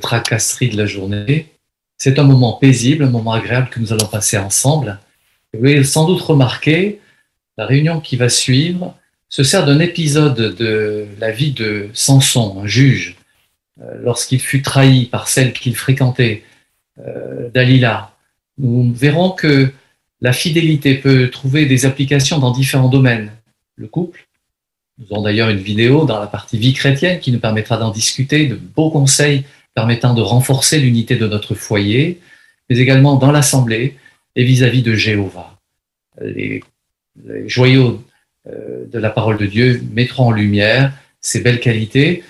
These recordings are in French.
tracasserie de la journée. C'est un moment paisible, un moment agréable que nous allons passer ensemble. Vous avez sans doute remarqué, la réunion qui va suivre se sert d'un épisode de la vie de Samson, un juge, lorsqu'il fut trahi par celle qu'il fréquentait, Dalila. Nous verrons que la fidélité peut trouver des applications dans différents domaines. Le couple, nous aurons d'ailleurs une vidéo dans la partie vie chrétienne qui nous permettra d'en discuter, de beaux conseils permettant de renforcer l'unité de notre foyer, mais également dans l'assemblée et vis-à-vis de Jéhovah. Les joyaux de la parole de Dieu mettront en lumière ces belles qualités.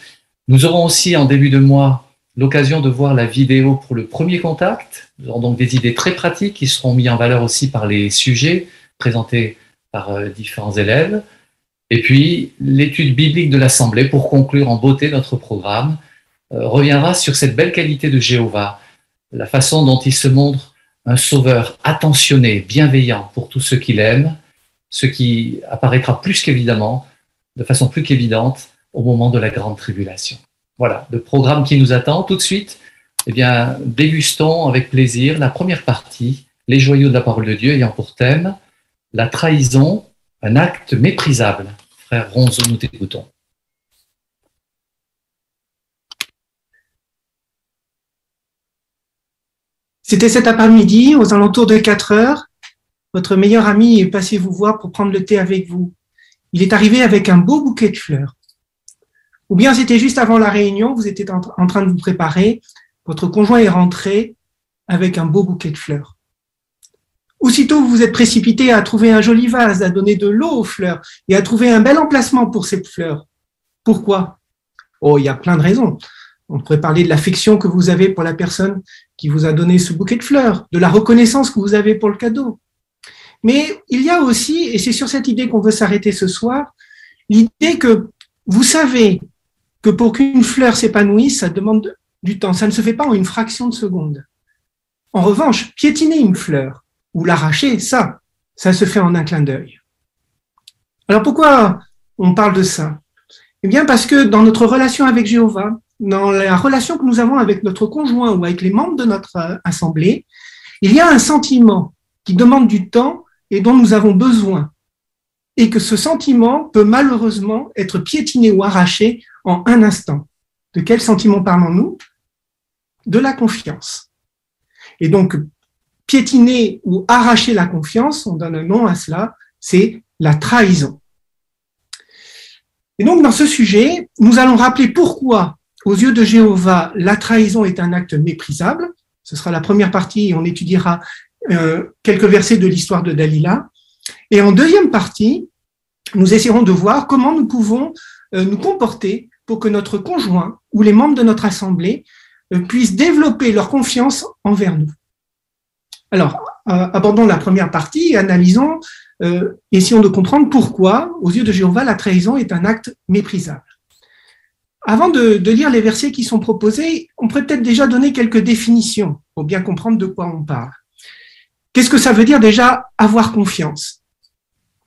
Nous aurons aussi en début de mois l'occasion de voir la vidéo pour le premier contact. Nous aurons donc des idées très pratiques qui seront mises en valeur aussi par les sujets présentés par différents élèves. Et puis, l'étude biblique de l'Assemblée, pour conclure en beauté notre programme, reviendra sur cette belle qualité de Jéhovah, la façon dont il se montre un sauveur attentionné, bienveillant pour tous ceux qu'il aime, ce qui apparaîtra plus qu'évidemment, de façon plus qu'évidente, au moment de la grande tribulation. Voilà, le programme qui nous attend tout de suite. Eh bien, dégustons avec plaisir la première partie, les joyaux de la parole de Dieu, ayant pour thème la trahison, un acte méprisable. Frère Ronzo, nous t'écoutons. C'était cet après-midi, aux alentours de 4 heures. Votre meilleur ami est passé vous voir pour prendre le thé avec vous. Il est arrivé avec un beau bouquet de fleurs. Ou bien c'était juste avant la réunion, vous étiez en train de vous préparer, votre conjoint est rentré avec un beau bouquet de fleurs. Aussitôt, vous vous êtes précipité à trouver un joli vase, à donner de l'eau aux fleurs et à trouver un bel emplacement pour ces fleurs. Pourquoi? Oh, il y a plein de raisons. On pourrait parler de l'affection que vous avez pour la personne qui vous a donné ce bouquet de fleurs, de la reconnaissance que vous avez pour le cadeau. Mais il y a aussi, et c'est sur cette idée qu'on veut s'arrêter ce soir, l'idée que vous savez que pour qu'une fleur s'épanouisse, ça demande du temps. Ça ne se fait pas en une fraction de seconde. En revanche, piétiner une fleur ou l'arracher, ça se fait en un clin d'œil. Alors pourquoi on parle de ça? Eh bien parce que dans notre relation avec Jéhovah, dans la relation que nous avons avec notre conjoint ou avec les membres de notre assemblée, il y a un sentiment qui demande du temps et dont nous avons besoin. Et que ce sentiment peut malheureusement être piétiné ou arraché en un instant. De quel sentiment parlons-nous? De la confiance. Et donc, piétiner ou arracher la confiance, on donne un nom à cela, c'est la trahison. Et donc, dans ce sujet, nous allons rappeler pourquoi, aux yeux de Jéhovah, la trahison est un acte méprisable. Ce sera la première partie et on étudiera quelques versets de l'histoire de Dalila. Et en deuxième partie, nous essaierons de voir comment nous pouvons nous comporter pour que notre conjoint ou les membres de notre assemblée puissent développer leur confiance envers nous. Alors, abordons la première partie et analysons, essayons de comprendre pourquoi, aux yeux de Jéhovah, la trahison est un acte méprisable. Avant de lire les versets qui sont proposés, on pourrait peut-être déjà donner quelques définitions pour bien comprendre de quoi on parle. Qu'est-ce que ça veut dire déjà avoir confiance?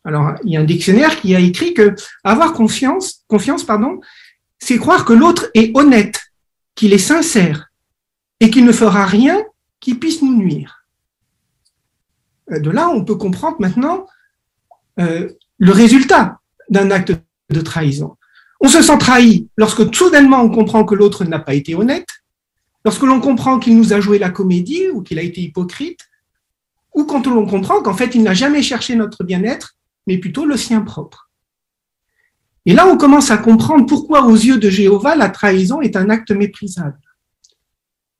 Alors, il y a un dictionnaire qui a écrit que avoir confiance, c'est croire que l'autre est honnête, qu'il est sincère et qu'il ne fera rien qui puisse nous nuire. De là, on peut comprendre maintenant le résultat d'un acte de trahison. On se sent trahi lorsque soudainement on comprend que l'autre n'a pas été honnête, lorsque l'on comprend qu'il nous a joué la comédie ou qu'il a été hypocrite, ou quand l'on comprend qu'en fait il n'a jamais cherché notre bien-être, mais plutôt le sien propre. Et là, on commence à comprendre pourquoi, aux yeux de Jéhovah, la trahison est un acte méprisable.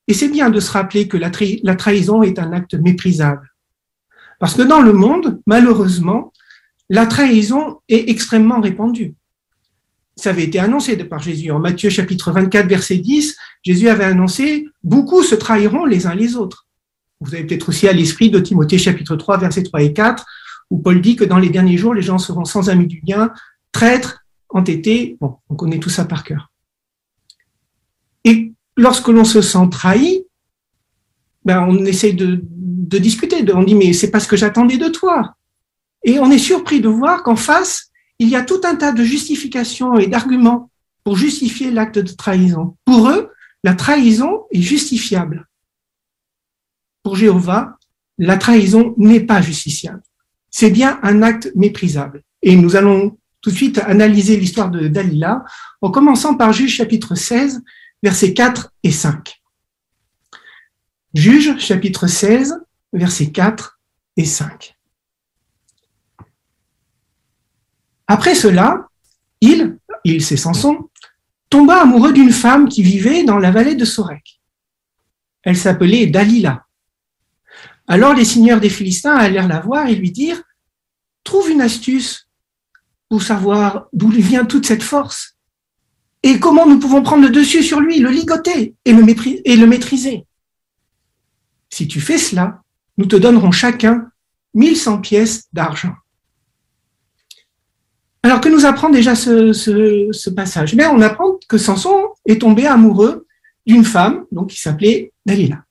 Et c'est bien de se rappeler que la trahison est un acte méprisable. Parce que dans le monde, malheureusement, la trahison est extrêmement répandue. Ça avait été annoncé par Jésus. En Matthieu chapitre 24, verset 10, Jésus avait annoncé « Beaucoup se trahiront les uns les autres ». Vous avez peut-être aussi à l'esprit de Timothée chapitre 3, versets 3 et 4, où Paul dit que dans les derniers jours, les gens seront sans amis du bien, traîtres, entêtés. Bon, on connaît tout ça par cœur. Et lorsque l'on se sent trahi, on essaie de discuter. On dit, mais c'est pas ce que j'attendais de toi. Et on est surpris de voir qu'en face, il y a tout un tas de justifications et d'arguments pour justifier l'acte de trahison. Pour eux, la trahison est justifiable. Pour Jéhovah, la trahison n'est pas justiciable. C'est bien un acte méprisable. Et nous allons tout de suite analyser l'histoire de Dalila en commençant par Juge chapitre 16, versets 4 et 5. Juge chapitre 16, versets 4 et 5. Après cela, il c'est Samson, tomba amoureux d'une femme qui vivait dans la vallée de Sorek. Elle s'appelait Dalila. Alors les seigneurs des Philistins allèrent la voir et lui dirent « Trouve une astuce pour savoir d'où vient toute cette force et comment nous pouvons prendre le dessus sur lui, le ligoter et le maîtriser. Si tu fais cela, nous te donnerons chacun 1100 pièces d'argent. » Alors que nous apprend déjà ce passage? On apprend que Samson est tombé amoureux d'une femme donc, qui s'appelait Dalila.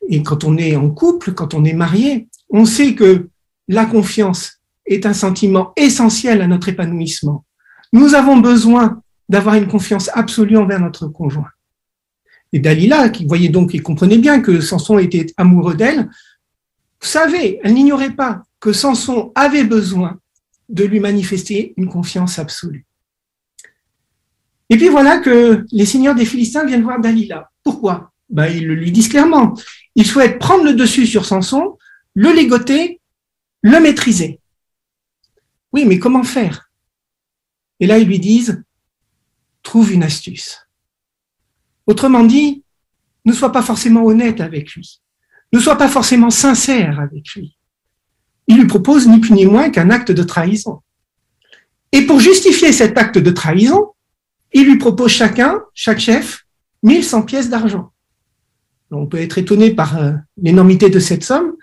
Et quand on est en couple, quand on est marié, on sait que la confiance est un sentiment essentiel à notre épanouissement. Nous avons besoin d'avoir une confiance absolue envers notre conjoint. Et Dalila, qui voyait donc, qui comprenait bien que Samson était amoureux d'elle, savait, elle n'ignorait pas que Samson avait besoin de lui manifester une confiance absolue. Et puis voilà que les seigneurs des Philistins viennent voir Dalila. Pourquoi? Ils le lui disent clairement. Ils souhaitent prendre le dessus sur Samson, le ligoter, le maîtriser. Oui, mais comment faire? Et là, ils lui disent, trouve une astuce. Autrement dit, ne sois pas forcément honnête avec lui. Ne sois pas forcément sincère avec lui. Il lui propose ni plus ni moins qu'un acte de trahison. Et pour justifier cet acte de trahison, il lui propose chaque chef, 1100 pièces d'argent. On peut être étonné par l'énormité de cette somme,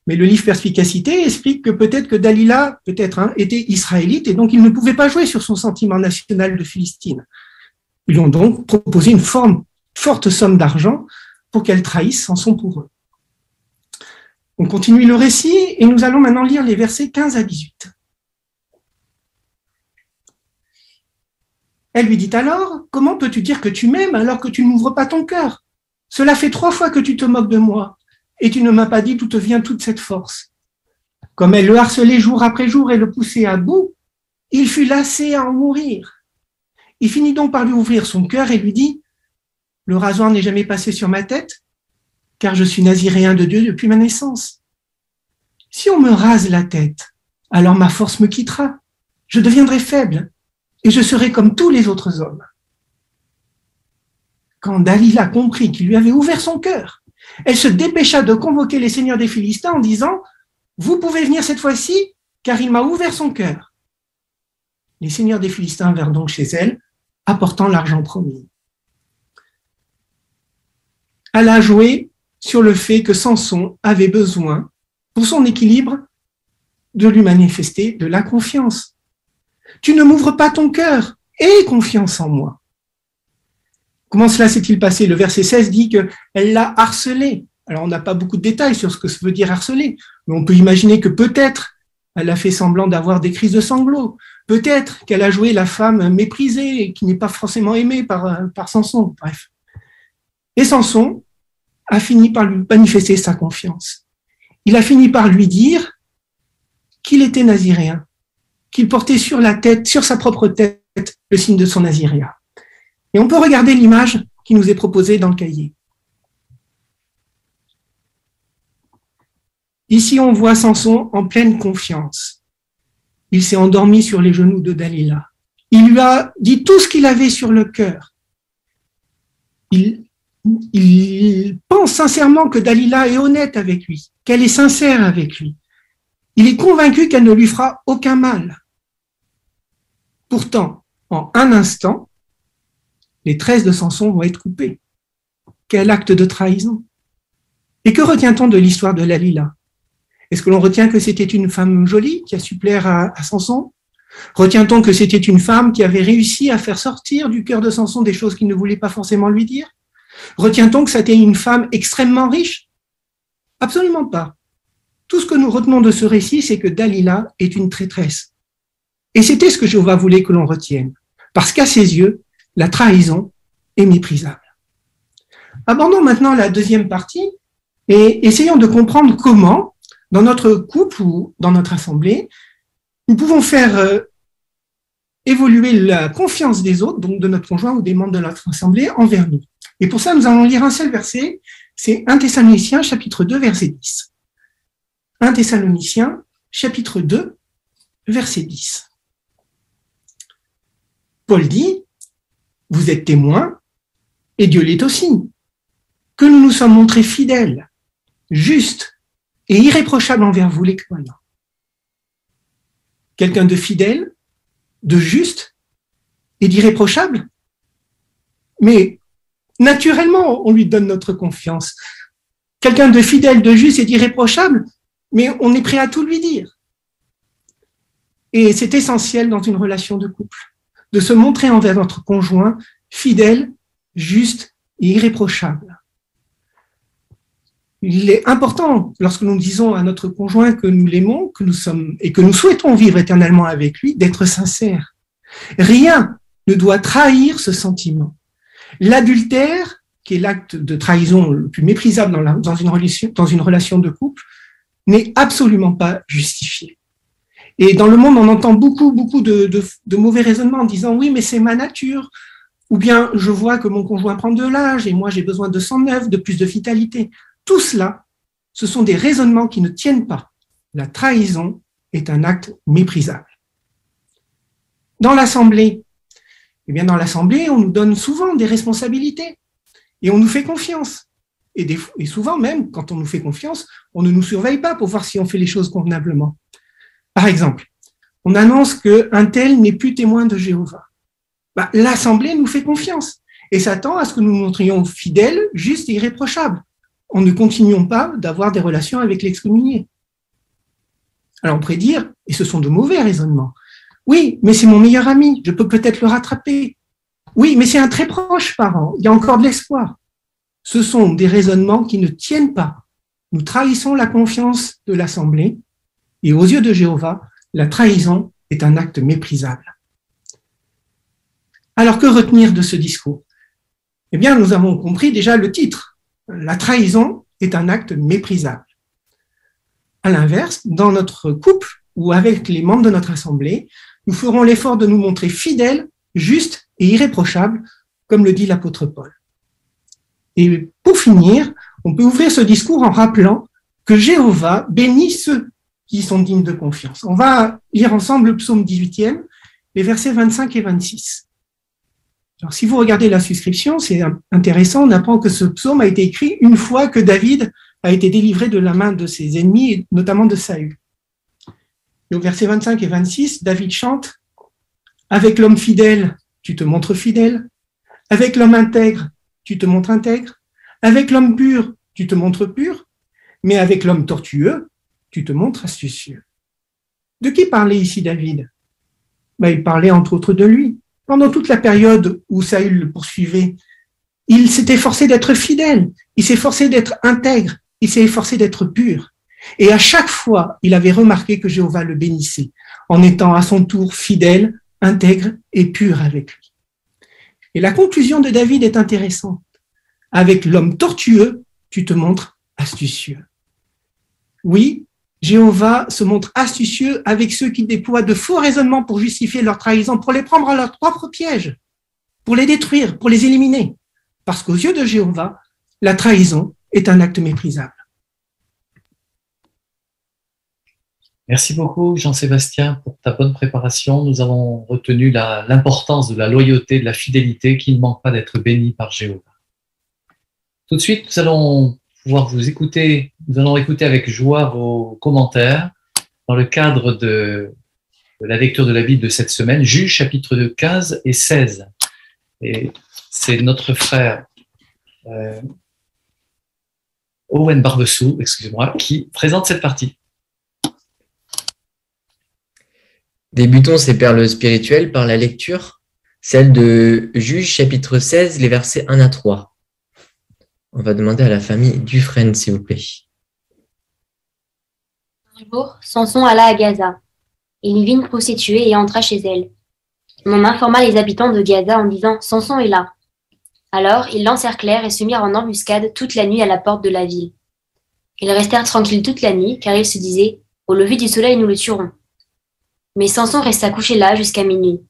mais le livre Perspicacité explique que peut-être que Dalila, était israélite et donc il ne pouvait pas jouer sur son sentiment national de Philistine. Ils lui ont donc proposé une forte somme d'argent pour qu'elle trahisse Samson pour eux. On continue le récit et nous allons maintenant lire les versets 15 à 18. Elle lui dit alors, « Comment peux-tu dire que tu m'aimes alors que tu ne m'ouvres pas ton cœur? Cela fait 3 fois que tu te moques de moi et tu ne m'as pas dit d'où te vient toute cette force. » Comme elle le harcelait jour après jour et le poussait à bout, il fut lassé à en mourir. Il finit donc par lui ouvrir son cœur et lui dit, « Le rasoir n'est jamais passé sur ma tête, car je suis naziréen de Dieu depuis ma naissance. Si on me rase la tête, alors ma force me quittera, je deviendrai faible et je serai comme tous les autres hommes. » Quand Dalila comprit qu'il lui avait ouvert son cœur, elle se dépêcha de convoquer les seigneurs des Philistins en disant « Vous pouvez venir cette fois-ci, car il m'a ouvert son cœur. » Les seigneurs des Philistins vinrent donc chez elle, apportant l'argent promis. Elle a joué sur le fait que Samson avait besoin, pour son équilibre, de lui manifester de la confiance. Tu ne m'ouvres pas ton cœur, aie confiance en moi. Comment cela s'est-il passé? Le verset 16 dit qu'elle l'a harcelé. Alors on n'a pas beaucoup de détails sur ce que ça veut dire harceler, mais on peut imaginer que peut-être elle a fait semblant d'avoir des crises de sanglots, peut-être qu'elle a joué la femme méprisée et qui n'est pas forcément aimée par Samson, bref. Et Samson a fini par lui manifester sa confiance. Il a fini par lui dire qu'il était naziréen, qu'il portait sur sa propre tête, le signe de son naziréat. Et on peut regarder l'image qui nous est proposée dans le cahier. Ici, on voit Samson en pleine confiance. Il s'est endormi sur les genoux de Dalila. Il lui a dit tout ce qu'il avait sur le cœur. Il pense sincèrement que Dalila est honnête avec lui, qu'elle est sincère avec lui. Il est convaincu qu'elle ne lui fera aucun mal. Pourtant, en un instant, les tresses de Samson vont être coupées. Quel acte de trahison! Et que retient-on de l'histoire de Dalila? Est-ce que l'on retient que c'était une femme jolie qui a su plaire à Samson? Retient-on que c'était une femme qui avait réussi à faire sortir du cœur de Samson des choses qu'il ne voulait pas forcément lui dire? Retient-on que c'était une femme extrêmement riche? Absolument pas. Tout ce que nous retenons de ce récit, c'est que Dalila est une traîtresse. Et c'était ce que Jéhovah voulait que l'on retienne. Parce qu'à ses yeux, la trahison est méprisable. abordons maintenant la deuxième partie et essayons de comprendre comment, dans notre couple ou dans notre assemblée, nous pouvons faire évoluer la confiance des autres, donc de notre conjoint ou des membres de notre assemblée, envers nous. Et pour ça, nous allons lire un seul verset, c'est 1 Thessaloniciens, chapitre 2, verset 10. 1 Thessaloniciens, chapitre 2, verset 10. Paul dit, « Vous êtes témoins, et Dieu l'est aussi, que nous nous sommes montrés fidèles, justes et irréprochables envers vous, les croyants. » Quelqu'un de fidèle, de juste et d'irréprochable. Mais naturellement, on lui donne notre confiance. Quelqu'un de fidèle, de juste et d'irréprochable, mais on est prêt à tout lui dire. Et c'est essentiel dans une relation de couple, de se montrer envers notre conjoint fidèle, juste et irréprochable. Il est important, lorsque nous disons à notre conjoint que nous l'aimons, que nous sommes et que nous souhaitons vivre éternellement avec lui, d'être sincères. Rien ne doit trahir ce sentiment. L'adultère, qui est l'acte de trahison le plus méprisable dans une relation de couple, n'est absolument pas justifié. Et dans le monde, on entend beaucoup de mauvais raisonnements en disant « oui, mais c'est ma nature », ou bien « je vois que mon conjoint prend de l'âge et moi j'ai besoin de sang neuf, de plus de vitalité ». Tout cela, ce sont des raisonnements qui ne tiennent pas. La trahison est un acte méprisable. Dans l'Assemblée, eh bien dans l'Assemblée, on nous donne souvent des responsabilités et on nous fait confiance. Et souvent même, quand on nous fait confiance, on ne nous surveille pas pour voir si on fait les choses convenablement. Par exemple, on annonce qu'un tel n'est plus témoin de Jéhovah. L'Assemblée nous fait confiance et s'attend à ce que nous montrions fidèles, justes et irréprochables. On ne continuons pas d'avoir des relations avec l'excommunié. Alors on pourrait dire, et ce sont de mauvais raisonnements, oui, mais c'est mon meilleur ami, je peux peut-être le rattraper. Oui, mais c'est un très proche parent, il y a encore de l'espoir. Ce sont des raisonnements qui ne tiennent pas. Nous trahissons la confiance de l'Assemblée et aux yeux de Jéhovah, la trahison est un acte méprisable. Alors que retenir de ce discours? Eh bien, nous avons compris déjà le titre. La trahison est un acte méprisable. À l'inverse, dans notre couple ou avec les membres de notre assemblée, nous ferons l'effort de nous montrer fidèles, justes et irréprochables, comme le dit l'apôtre Paul. Et pour finir, on peut ouvrir ce discours en rappelant que Jéhovah bénit ceux qui sont dignes de confiance. On va lire ensemble le psaume 18e, les versets 25 et 26. Alors, si vous regardez la suscription, c'est intéressant, on apprend que ce psaume a été écrit une fois que David a été délivré de la main de ses ennemis, et notamment de Saül. Et au verset 25 et 26, David chante « Avec l'homme fidèle, tu te montres fidèle. Avec l'homme intègre, tu te montres intègre. Avec l'homme pur, tu te montres pur. Mais avec l'homme tortueux, tu te montres astucieux. » De qui parlait ici David? Il parlait entre autres de lui. Pendant toute la période où Saül le poursuivait, il s'est efforcé d'être fidèle, il s'est efforcé d'être intègre, il s'est efforcé d'être pur. Et à chaque fois, il avait remarqué que Jéhovah le bénissait, en étant à son tour fidèle, intègre et pur avec lui. Et la conclusion de David est intéressante. Avec l'homme tortueux, tu te montres astucieux. Oui, Jéhovah se montre astucieux avec ceux qui déploient de faux raisonnements pour justifier leur trahison, pour les prendre à leur propre piège, pour les détruire, pour les éliminer. Parce qu'aux yeux de Jéhovah, la trahison est un acte méprisable. Merci beaucoup, Jean-Sébastien, pour ta bonne préparation. Nous avons retenu l'importance de la loyauté, de la fidélité qui ne manque pas d'être bénie par Jéhovah. Tout de suite, nous allons pouvoir vous écouter. Nous allons écouter avec joie vos commentaires dans le cadre de la lecture de la Bible de cette semaine, Juges chapitre 15 et 16. Et c'est notre frère Owen Barbessou, excusez-moi, qui présente cette partie. Débutons ces perles spirituelles par la lecture, celle de Juges chapitre 16, les versets 1 à 3. On va demander à la famille Dufresne, s'il vous plaît. Un jour, Samson alla à Gaza. Il y vit une prostituée et entra chez elle. On en informa les habitants de Gaza en disant « Samson est là ». Alors, ils l'encerclèrent et se mirent en embuscade toute la nuit à la porte de la ville. Ils restèrent tranquilles toute la nuit, car ils se disaient « Au lever du soleil, nous le tuerons ». Mais Samson resta couché là jusqu'à minuit.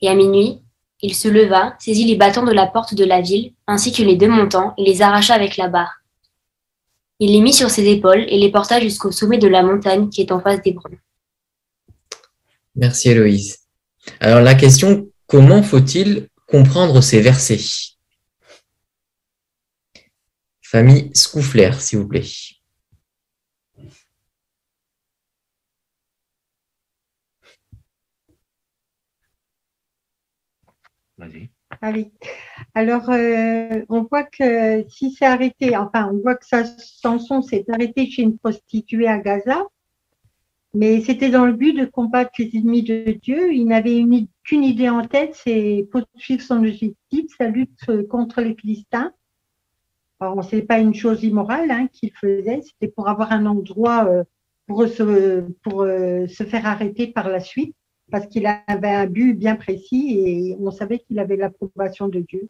Et à minuit, il se leva, saisit les bâtons de la porte de la ville, ainsi que les deux montants, et les arracha avec la barre. Il les mit sur ses épaules et les porta jusqu'au sommet de la montagne qui est en face d'Hébron. Merci Héloïse. Alors la question, comment faut-il comprendre ces versets? Famille Scoufler, s'il vous plaît. Vas-y. Ah oui. Alors, on voit que si c'est arrêté, enfin, on voit que Samson s'est arrêté chez une prostituée à Gaza, mais c'était dans le but de combattre les ennemis de Dieu. Il n'avait qu'une idée en tête, c'est poursuivre son objectif, sa lutte contre les Philistins. Alors, c'est pas une chose immorale qu'il faisait, c'était pour avoir un endroit pour se faire arrêter par la suite, parce qu'il avait un but bien précis et on savait qu'il avait l'approbation de Dieu.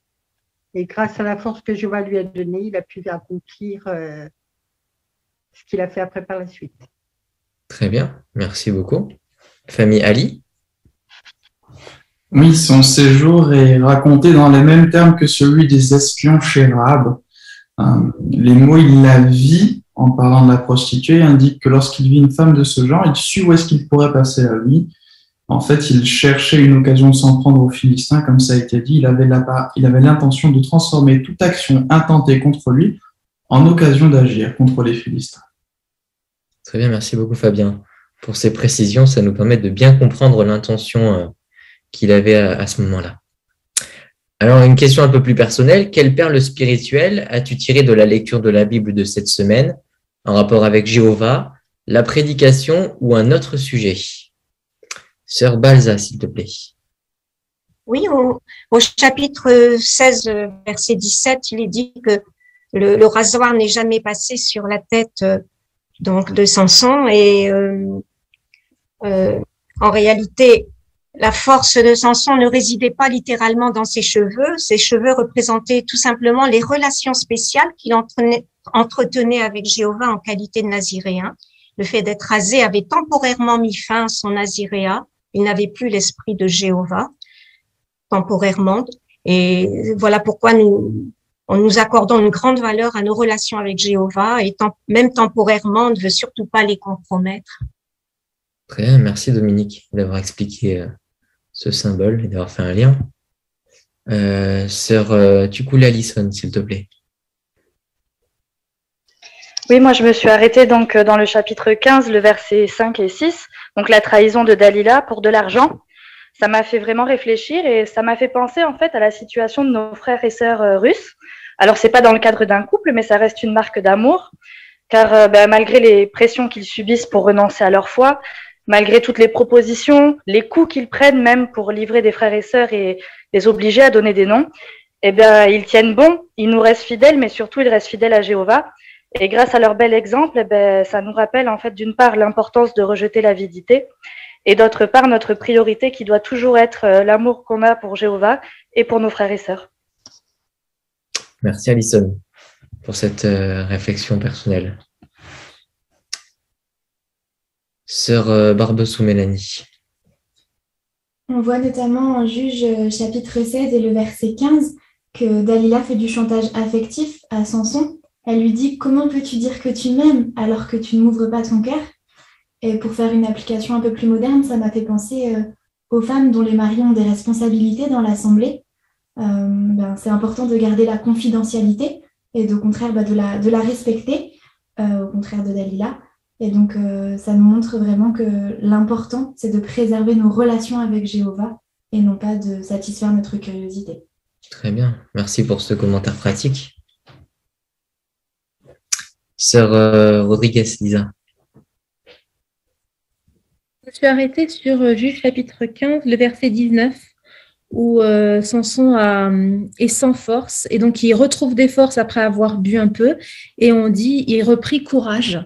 Et grâce à la force que Jéhovah lui a donnée, il a pu accomplir ce qu'il a fait après par la suite. Très bien, merci beaucoup. Famille Ali. Oui, son séjour est raconté dans les mêmes termes que celui des espions chez Rahab. Les mots « il la vit » en parlant de la prostituée indiquent que lorsqu'il vit une femme de ce genre, il sut où est-ce qu'il pourrait passer la nuit. En fait, il cherchait une occasion de s'en prendre aux Philistins, comme ça a été dit. Il avait l'intention de transformer toute action intentée contre lui en occasion d'agir contre les Philistins. Très bien, merci beaucoup Fabien. Pour ces précisions, ça nous permet de bien comprendre l'intention qu'il avait à ce moment-là. Alors, une question un peu plus personnelle. Quelle perle spirituelle as-tu tiré de la lecture de la Bible de cette semaine en rapport avec Jéhovah, la prédication ou un autre sujet? Sœur Balza, s'il te plaît. Oui, au chapitre 16, verset 17, il est dit que le rasoir n'est jamais passé sur la tête donc de Samson et en réalité, la force de Samson ne résidait pas littéralement dans ses cheveux. Ses cheveux représentaient tout simplement les relations spéciales qu'il entretenait avec Jéhovah en qualité de naziréen. Le fait d'être rasé avait temporairement mis fin à son naziréat. Il n'avait plus l'esprit de Jéhovah, temporairement. Et voilà pourquoi nous accordons une grande valeur à nos relations avec Jéhovah et même temporairement, on ne veut surtout pas les compromettre. Très bien, merci Dominique d'avoir expliqué ce symbole et d'avoir fait un lien. Sœur Tukoula Alison, s'il te plaît. Oui, moi je me suis arrêtée donc dans le chapitre 15, le verset 5 et 6, donc la trahison de Dalila pour de l'argent. Ça m'a fait vraiment réfléchir et ça m'a fait penser en fait à la situation de nos frères et sœurs russes. Alors c'est pas dans le cadre d'un couple, mais ça reste une marque d'amour, car malgré les pressions qu'ils subissent pour renoncer à leur foi, malgré toutes les propositions, les coups qu'ils prennent même pour livrer des frères et sœurs et les obliger à donner des noms, eh bien ils tiennent bon, ils nous restent fidèles, mais surtout ils restent fidèles à Jéhovah. Et grâce à leur bel exemple, ça nous rappelle en fait d'une part l'importance de rejeter l'avidité et d'autre part notre priorité qui doit toujours être l'amour qu'on a pour Jéhovah et pour nos frères et sœurs. Merci Alison pour cette réflexion personnelle. Sœur Barbesou Mélanie. On voit notamment en Juge chapitre 16 et le verset 15 que Dalila fait du chantage affectif à Samson. Elle lui dit « Comment peux-tu dire que tu m'aimes alors que tu ne m'ouvres pas ton cœur ?» Et pour faire une application un peu plus moderne, ça m'a fait penser aux femmes dont les maris ont des responsabilités dans l'assemblée. C'est important de garder la confidentialité et au contraire de la respecter, au contraire de Dalila. Et donc, ça nous montre vraiment que l'important, c'est de préserver nos relations avec Jéhovah et non pas de satisfaire notre curiosité. Très bien, merci pour ce commentaire pratique. Sœur Rodriguez, Lisa. Je suis arrêtée sur Juge chapitre 15, le verset 19, où Samson est sans force et donc il retrouve des forces après avoir bu un peu et on dit il reprit courage.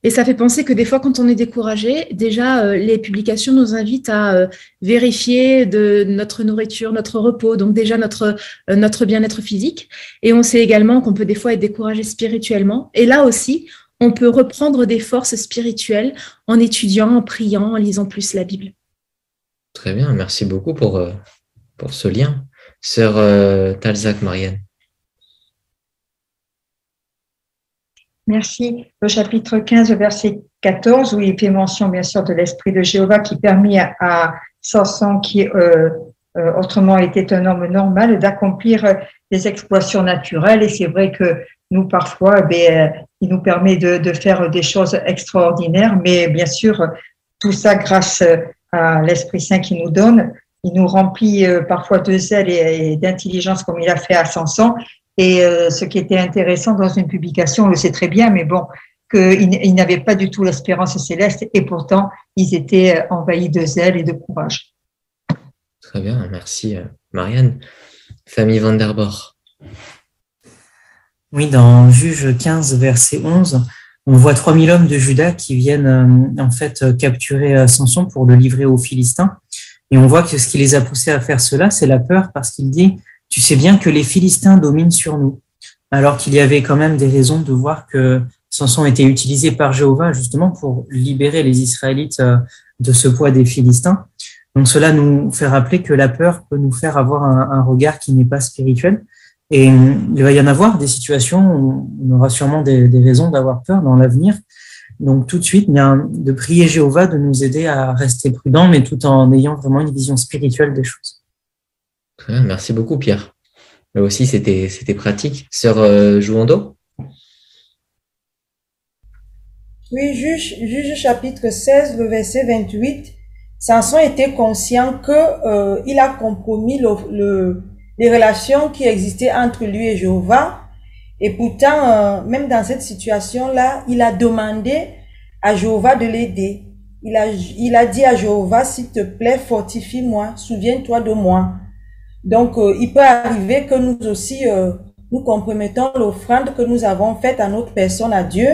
Et ça fait penser que des fois, quand on est découragé, déjà, les publications nous invitent à vérifier de notre nourriture, notre repos, donc déjà notre bien-être physique. Et on sait également qu'on peut des fois être découragé spirituellement. Et là aussi, on peut reprendre des forces spirituelles en étudiant, en priant, en lisant plus la Bible. Très bien, merci beaucoup pour ce lien. Sœur Talzak, Marianne. Merci. Au chapitre 15, verset 14, où il fait mention, bien sûr, de l'Esprit de Jéhovah qui permit à Samson, qui autrement était un homme normal, d'accomplir des exploits surnaturels. Et c'est vrai que nous, parfois, il nous permet de faire des choses extraordinaires, mais bien sûr, tout ça grâce à l'Esprit Saint qui nous donne. Il nous remplit parfois de zèle et d'intelligence comme il a fait à Samson. Et ce qui était intéressant dans une publication, on le sait très bien, mais bon, qu'ils n'avaient pas du tout l'espérance céleste et pourtant, ils étaient envahis de zèle et de courage. Très bien, merci Marianne. Famille Van der Bor. Oui, dans Juge 15, verset 11, on voit 3000 hommes de Juda qui viennent en fait capturer Samson pour le livrer aux Philistins. Et on voit que ce qui les a poussés à faire cela, c'est la peur, parce qu'il dit « Tu sais bien que les Philistins dominent sur nous ». Alors qu'il y avait quand même des raisons de voir que Samson était utilisé par Jéhovah justement pour libérer les Israélites de ce poids des Philistins. Donc cela nous fait rappeler que la peur peut nous faire avoir un regard qui n'est pas spirituel. Et il va y en avoir des situations où on aura sûrement des raisons d'avoir peur dans l'avenir. Donc tout de suite, de prier Jéhovah de nous aider à rester prudents, mais tout en ayant vraiment une vision spirituelle des choses. Très bien, merci beaucoup Pierre. Là aussi, c'était pratique. Sœur Jouando. Oui, Juge chapitre 16, le verset 28. Samson était conscient que il a compromis les relations qui existaient entre lui et Jéhovah. Et pourtant, même dans cette situation-là, il a demandé à Jéhovah de l'aider. Il a dit à Jéhovah, s'il te plaît, fortifie-moi, souviens-toi de moi. Donc, il peut arriver que nous aussi, nous compromettons l'offrande que nous avons faite à notre personne, à Dieu.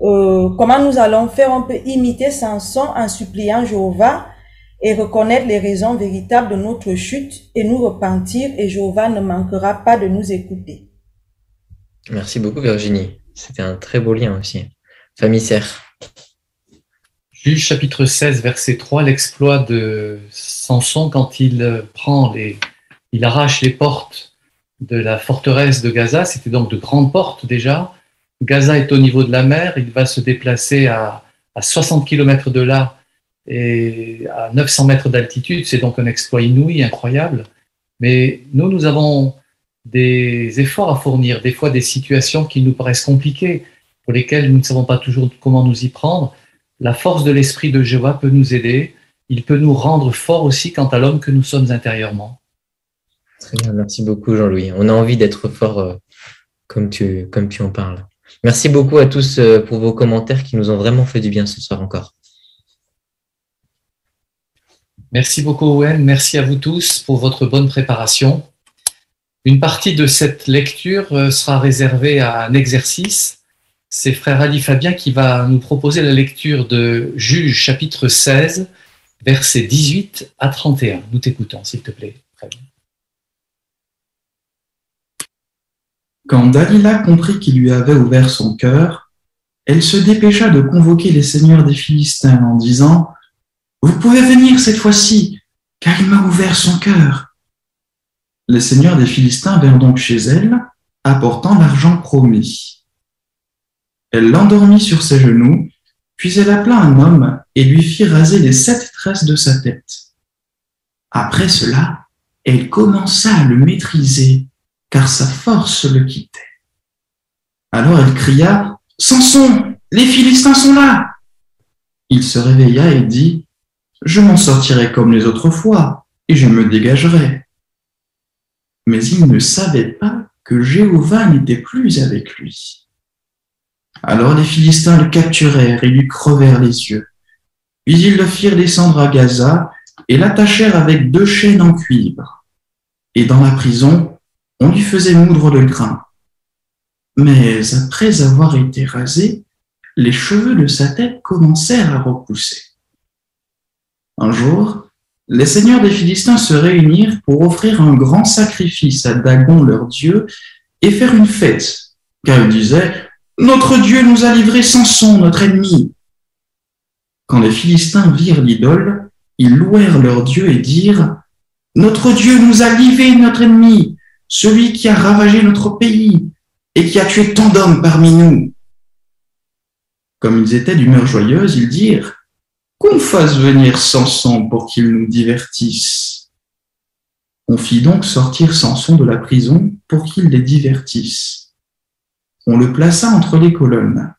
Comment nous allons faire? On peut imiter Samson en suppliant Jéhovah et reconnaître les raisons véritables de notre chute et nous repentir, et Jéhovah ne manquera pas de nous écouter. Merci beaucoup Virginie. C'était un très beau lien aussi. Famille Serre. Juge chapitre 16, verset 3, l'exploit de Samson quand il arrache les portes de la forteresse de Gaza. C'était donc de grandes portes déjà. Gaza est au niveau de la mer. Il va se déplacer à 60 km de là et à 900 mètres d'altitude. C'est donc un exploit inouï, incroyable. Mais nous avons des efforts à fournir, des fois des situations qui nous paraissent compliquées, pour lesquelles nous ne savons pas toujours comment nous y prendre. La force de l'Esprit de Jéhovah peut nous aider. Il peut nous rendre forts aussi quant à l'homme que nous sommes intérieurement. Très bien, merci beaucoup Jean-Louis. On a envie d'être forts comme tu en parles. Merci beaucoup à tous pour vos commentaires qui nous ont vraiment fait du bien ce soir encore. Merci beaucoup Owen, merci à vous tous pour votre bonne préparation. Une partie de cette lecture sera réservée à un exercice. C'est frère Ali Fabien qui va nous proposer la lecture de Juge chapitre 16, versets 18 à 31. Nous t'écoutons, s'il te plaît. Très bien. Quand Dalila comprit qu'il lui avait ouvert son cœur, elle se dépêcha de convoquer les seigneurs des Philistins en disant « Vous pouvez venir cette fois-ci, car il m'a ouvert son cœur. » Les seigneurs des Philistins vinrent donc chez elle, apportant l'argent promis. Elle l'endormit sur ses genoux, puis elle appela un homme et lui fit raser les 7 tresses de sa tête. Après cela, elle commença à le maîtriser, car sa force le quittait. Alors elle cria « Samson, les Philistins sont là !» Il se réveilla et dit « Je m'en sortirai comme les autres fois, et je me dégagerai. » Mais il ne savait pas que Jéhovah n'était plus avec lui. Alors les Philistins le capturèrent et lui crevèrent les yeux. Puis ils le firent descendre à Gaza et l'attachèrent avec 2 chaînes en cuivre. Et dans la prison, on lui faisait moudre le grain. Mais après avoir été rasé, les cheveux de sa tête commencèrent à repousser. Un jour, les seigneurs des Philistins se réunirent pour offrir un grand sacrifice à Dagon, leur dieu, et faire une fête, car ils disaient « Notre Dieu nous a livré Samson, notre ennemi ». Quand les Philistins virent l'idole, ils louèrent leur Dieu et dirent « Notre Dieu nous a livré notre ennemi, celui qui a ravagé notre pays et qui a tué tant d'hommes parmi nous. » Comme ils étaient d'humeur joyeuse, ils dirent « Qu'on fasse venir Samson pour qu'il nous divertisse. » On fit donc sortir Samson de la prison pour qu'il les divertisse. On le plaça entre les colonnes.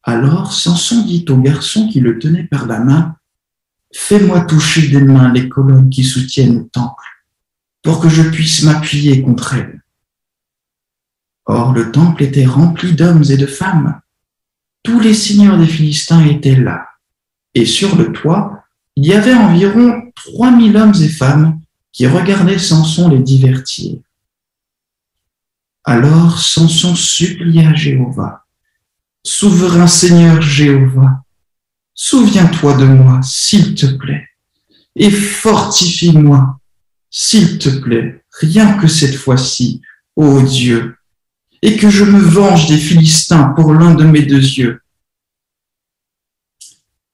Alors Samson dit au garçon qui le tenait par la main, « Fais-moi toucher des mains les colonnes qui soutiennent le temple, pour que je puisse m'appuyer contre elles. » Or le temple était rempli d'hommes et de femmes. Tous les seigneurs des Philistins étaient là, et sur le toit, il y avait environ 3000 hommes et femmes qui regardaient Samson les divertir. Alors Samson supplia Jéhovah, « Souverain Seigneur Jéhovah, souviens-toi de moi, s'il te plaît, et fortifie-moi, s'il te plaît, rien que cette fois-ci, ô Dieu, et que je me venge des Philistins pour l'un de mes deux yeux. »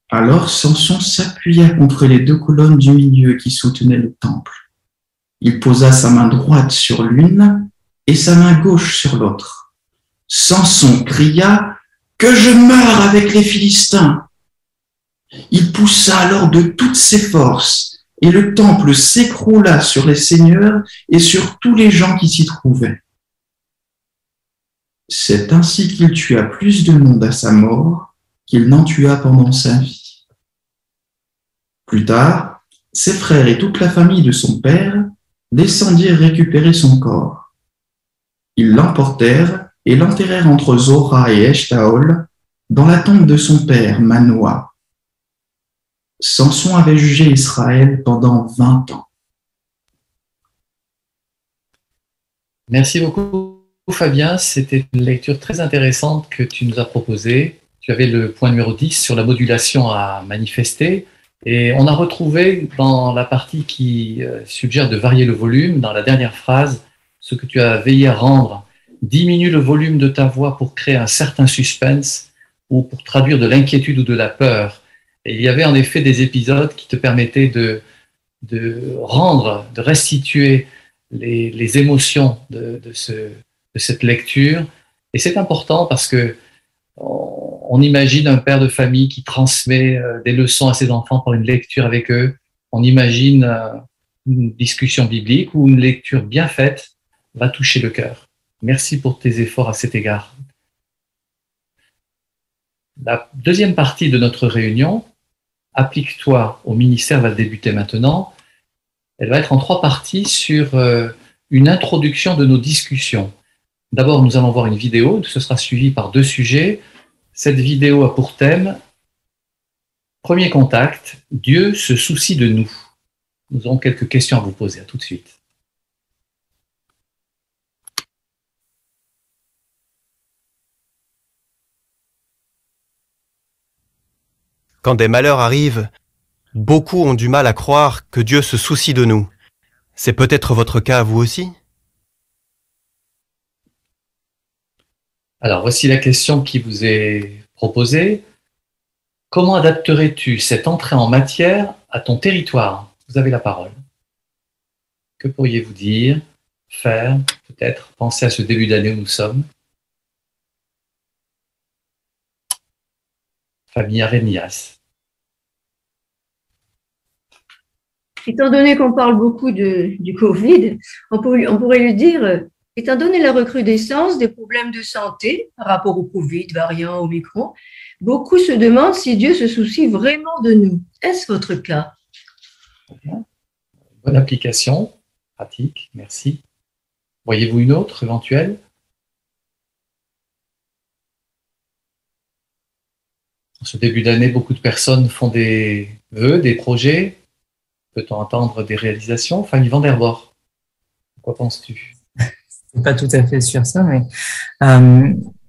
Alors Samson s'appuya contre les deux colonnes du milieu qui soutenaient le temple. Il posa sa main droite sur l'une et sa main gauche sur l'autre. Samson cria « Que je meure avec les Philistins !» Il poussa alors de toutes ses forces et le temple s'écroula sur les seigneurs et sur tous les gens qui s'y trouvaient. C'est ainsi qu'il tua plus de monde à sa mort qu'il n'en tua pendant sa vie. Plus tard, ses frères et toute la famille de son père descendirent récupérer son corps. Ils l'emportèrent et l'enterrèrent entre Zorah et Eshtaol dans la tombe de son père, Manoah. Samson avait jugé Israël pendant 20 ans. Merci beaucoup, Fabien. C'était une lecture très intéressante que tu nous as proposée. Tu avais le point numéro 10 sur la modulation à manifester. Et on a retrouvé dans la partie qui suggère de varier le volume, dans la dernière phrase, ce que tu as veillé à rendre. Diminue le volume de ta voix pour créer un certain suspense ou pour traduire de l'inquiétude ou de la peur. Et il y avait en effet des épisodes qui te permettaient de rendre, de restituer les émotions de cette lecture. Et c'est important parce que on imagine un père de famille qui transmet des leçons à ses enfants par une lecture avec eux. On imagine une discussion biblique où une lecture bien faite va toucher le cœur. Merci pour tes efforts à cet égard. La deuxième partie de notre réunion, Applique-toi au ministère, va débuter maintenant. Elle va être en 3 parties sur une introduction de nos discussions. D'abord, nous allons voir une vidéo, ce sera suivi par 2 sujets. Cette vidéo a pour thème, premier contact, Dieu se soucie de nous. Nous aurons quelques questions à vous poser, à tout de suite. Quand des malheurs arrivent, beaucoup ont du mal à croire que Dieu se soucie de nous. C'est peut-être votre cas à vous aussi ? Alors, voici la question qui vous est proposée. Comment adapterais-tu cette entrée en matière à ton territoire ? Vous avez la parole. Que pourriez-vous dire, faire, peut-être, penser à ce début d'année où nous sommes ? Famille Arénias. Étant donné qu'on parle beaucoup du Covid, on pourrait lui dire, étant donné la recrudescence des problèmes de santé par rapport au Covid, variant, Omicron, beaucoup se demandent si Dieu se soucie vraiment de nous. Est-ce votre cas ? Bonne application, pratique, merci. Voyez-vous une autre éventuelle ? En ce début d'année, beaucoup de personnes font des vœux, des projets. Peut-on entendre des réalisations ? Fanny Van der Borch, quoi penses-tu ? Pas tout à fait sur ça, mais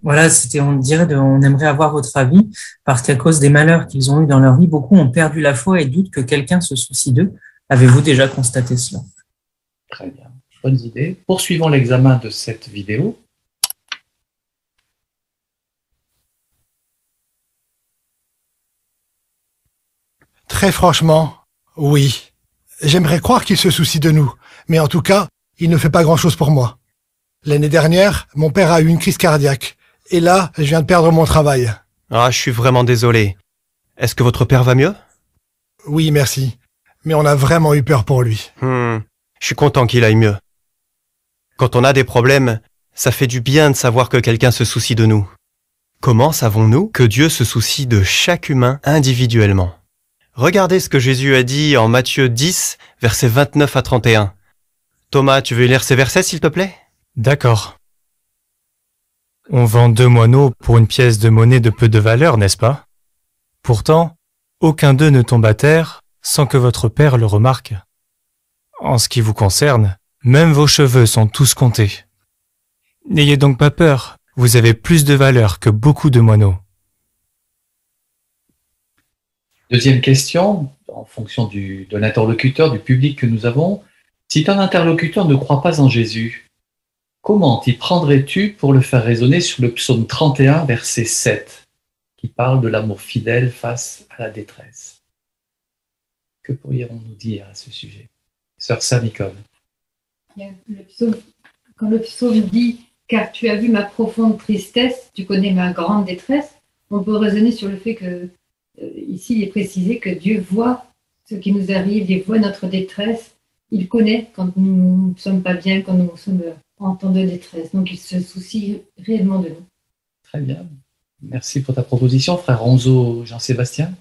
Voilà, on aimerait avoir votre avis, parce qu'à cause des malheurs qu'ils ont eus dans leur vie, beaucoup ont perdu la foi et doutent que quelqu'un se soucie d'eux. Avez-vous déjà constaté cela? Très bien, bonnes idées. Poursuivons l'examen de cette vidéo. Très franchement, oui. J'aimerais croire qu'il se soucie de nous, mais en tout cas, il ne fait pas grand-chose pour moi. L'année dernière, mon père a eu une crise cardiaque. Et là, je viens de perdre mon travail. Ah, je suis vraiment désolé. Est-ce que votre père va mieux? Oui, merci. Mais on a vraiment eu peur pour lui. Je suis content qu'il aille mieux. Quand on a des problèmes, ça fait du bien de savoir que quelqu'un se soucie de nous. Comment savons-nous que Dieu se soucie de chaque humain individuellement? Regardez ce que Jésus a dit en Matthieu 10, versets 29 à 31. Thomas, tu veux lire ces versets, s'il te plaît? D'accord. On vend 2 moineaux pour une pièce de monnaie de peu de valeur, n'est-ce pas? Pourtant, aucun d'eux ne tombe à terre sans que votre Père le remarque. En ce qui vous concerne, même vos cheveux sont tous comptés. N'ayez donc pas peur, vous avez plus de valeur que beaucoup de moineaux. Deuxième question, en fonction de l'interlocuteur, du public que nous avons. Si ton interlocuteur ne croit pas en Jésus, comment t'y prendrais-tu pour le faire résonner sur le psaume 31, verset 7, qui parle de l'amour fidèle face à la détresse? Que pourrions-nous dire à ce sujet? Sœur Samicole. Quand le psaume dit « Car tu as vu ma profonde tristesse, tu connais ma grande détresse », on peut raisonner sur le fait que, ici, il est précisé que Dieu voit ce qui nous arrive, il voit notre détresse, il connaît quand nous ne sommes pas bien, quand nous sommes en temps de détresse. Donc, il se soucie réellement de nous. Très bien. Merci pour ta proposition, frère Ronzo Jean-Sébastien.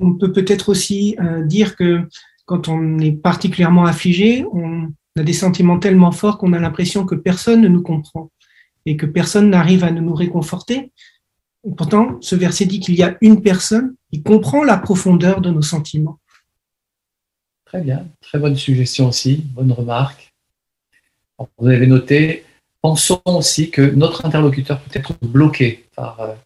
On peut peut-être aussi dire que quand on est particulièrement affligé, on a des sentiments tellement forts qu'on a l'impression que personne ne nous comprend et que personne n'arrive à nous réconforter. Et pourtant, ce verset dit qu'il y a une personne qui comprend la profondeur de nos sentiments. Très bien, très bonne suggestion aussi, bonne remarque. Vous avez noté, pensons aussi que notre interlocuteur peut être bloqué par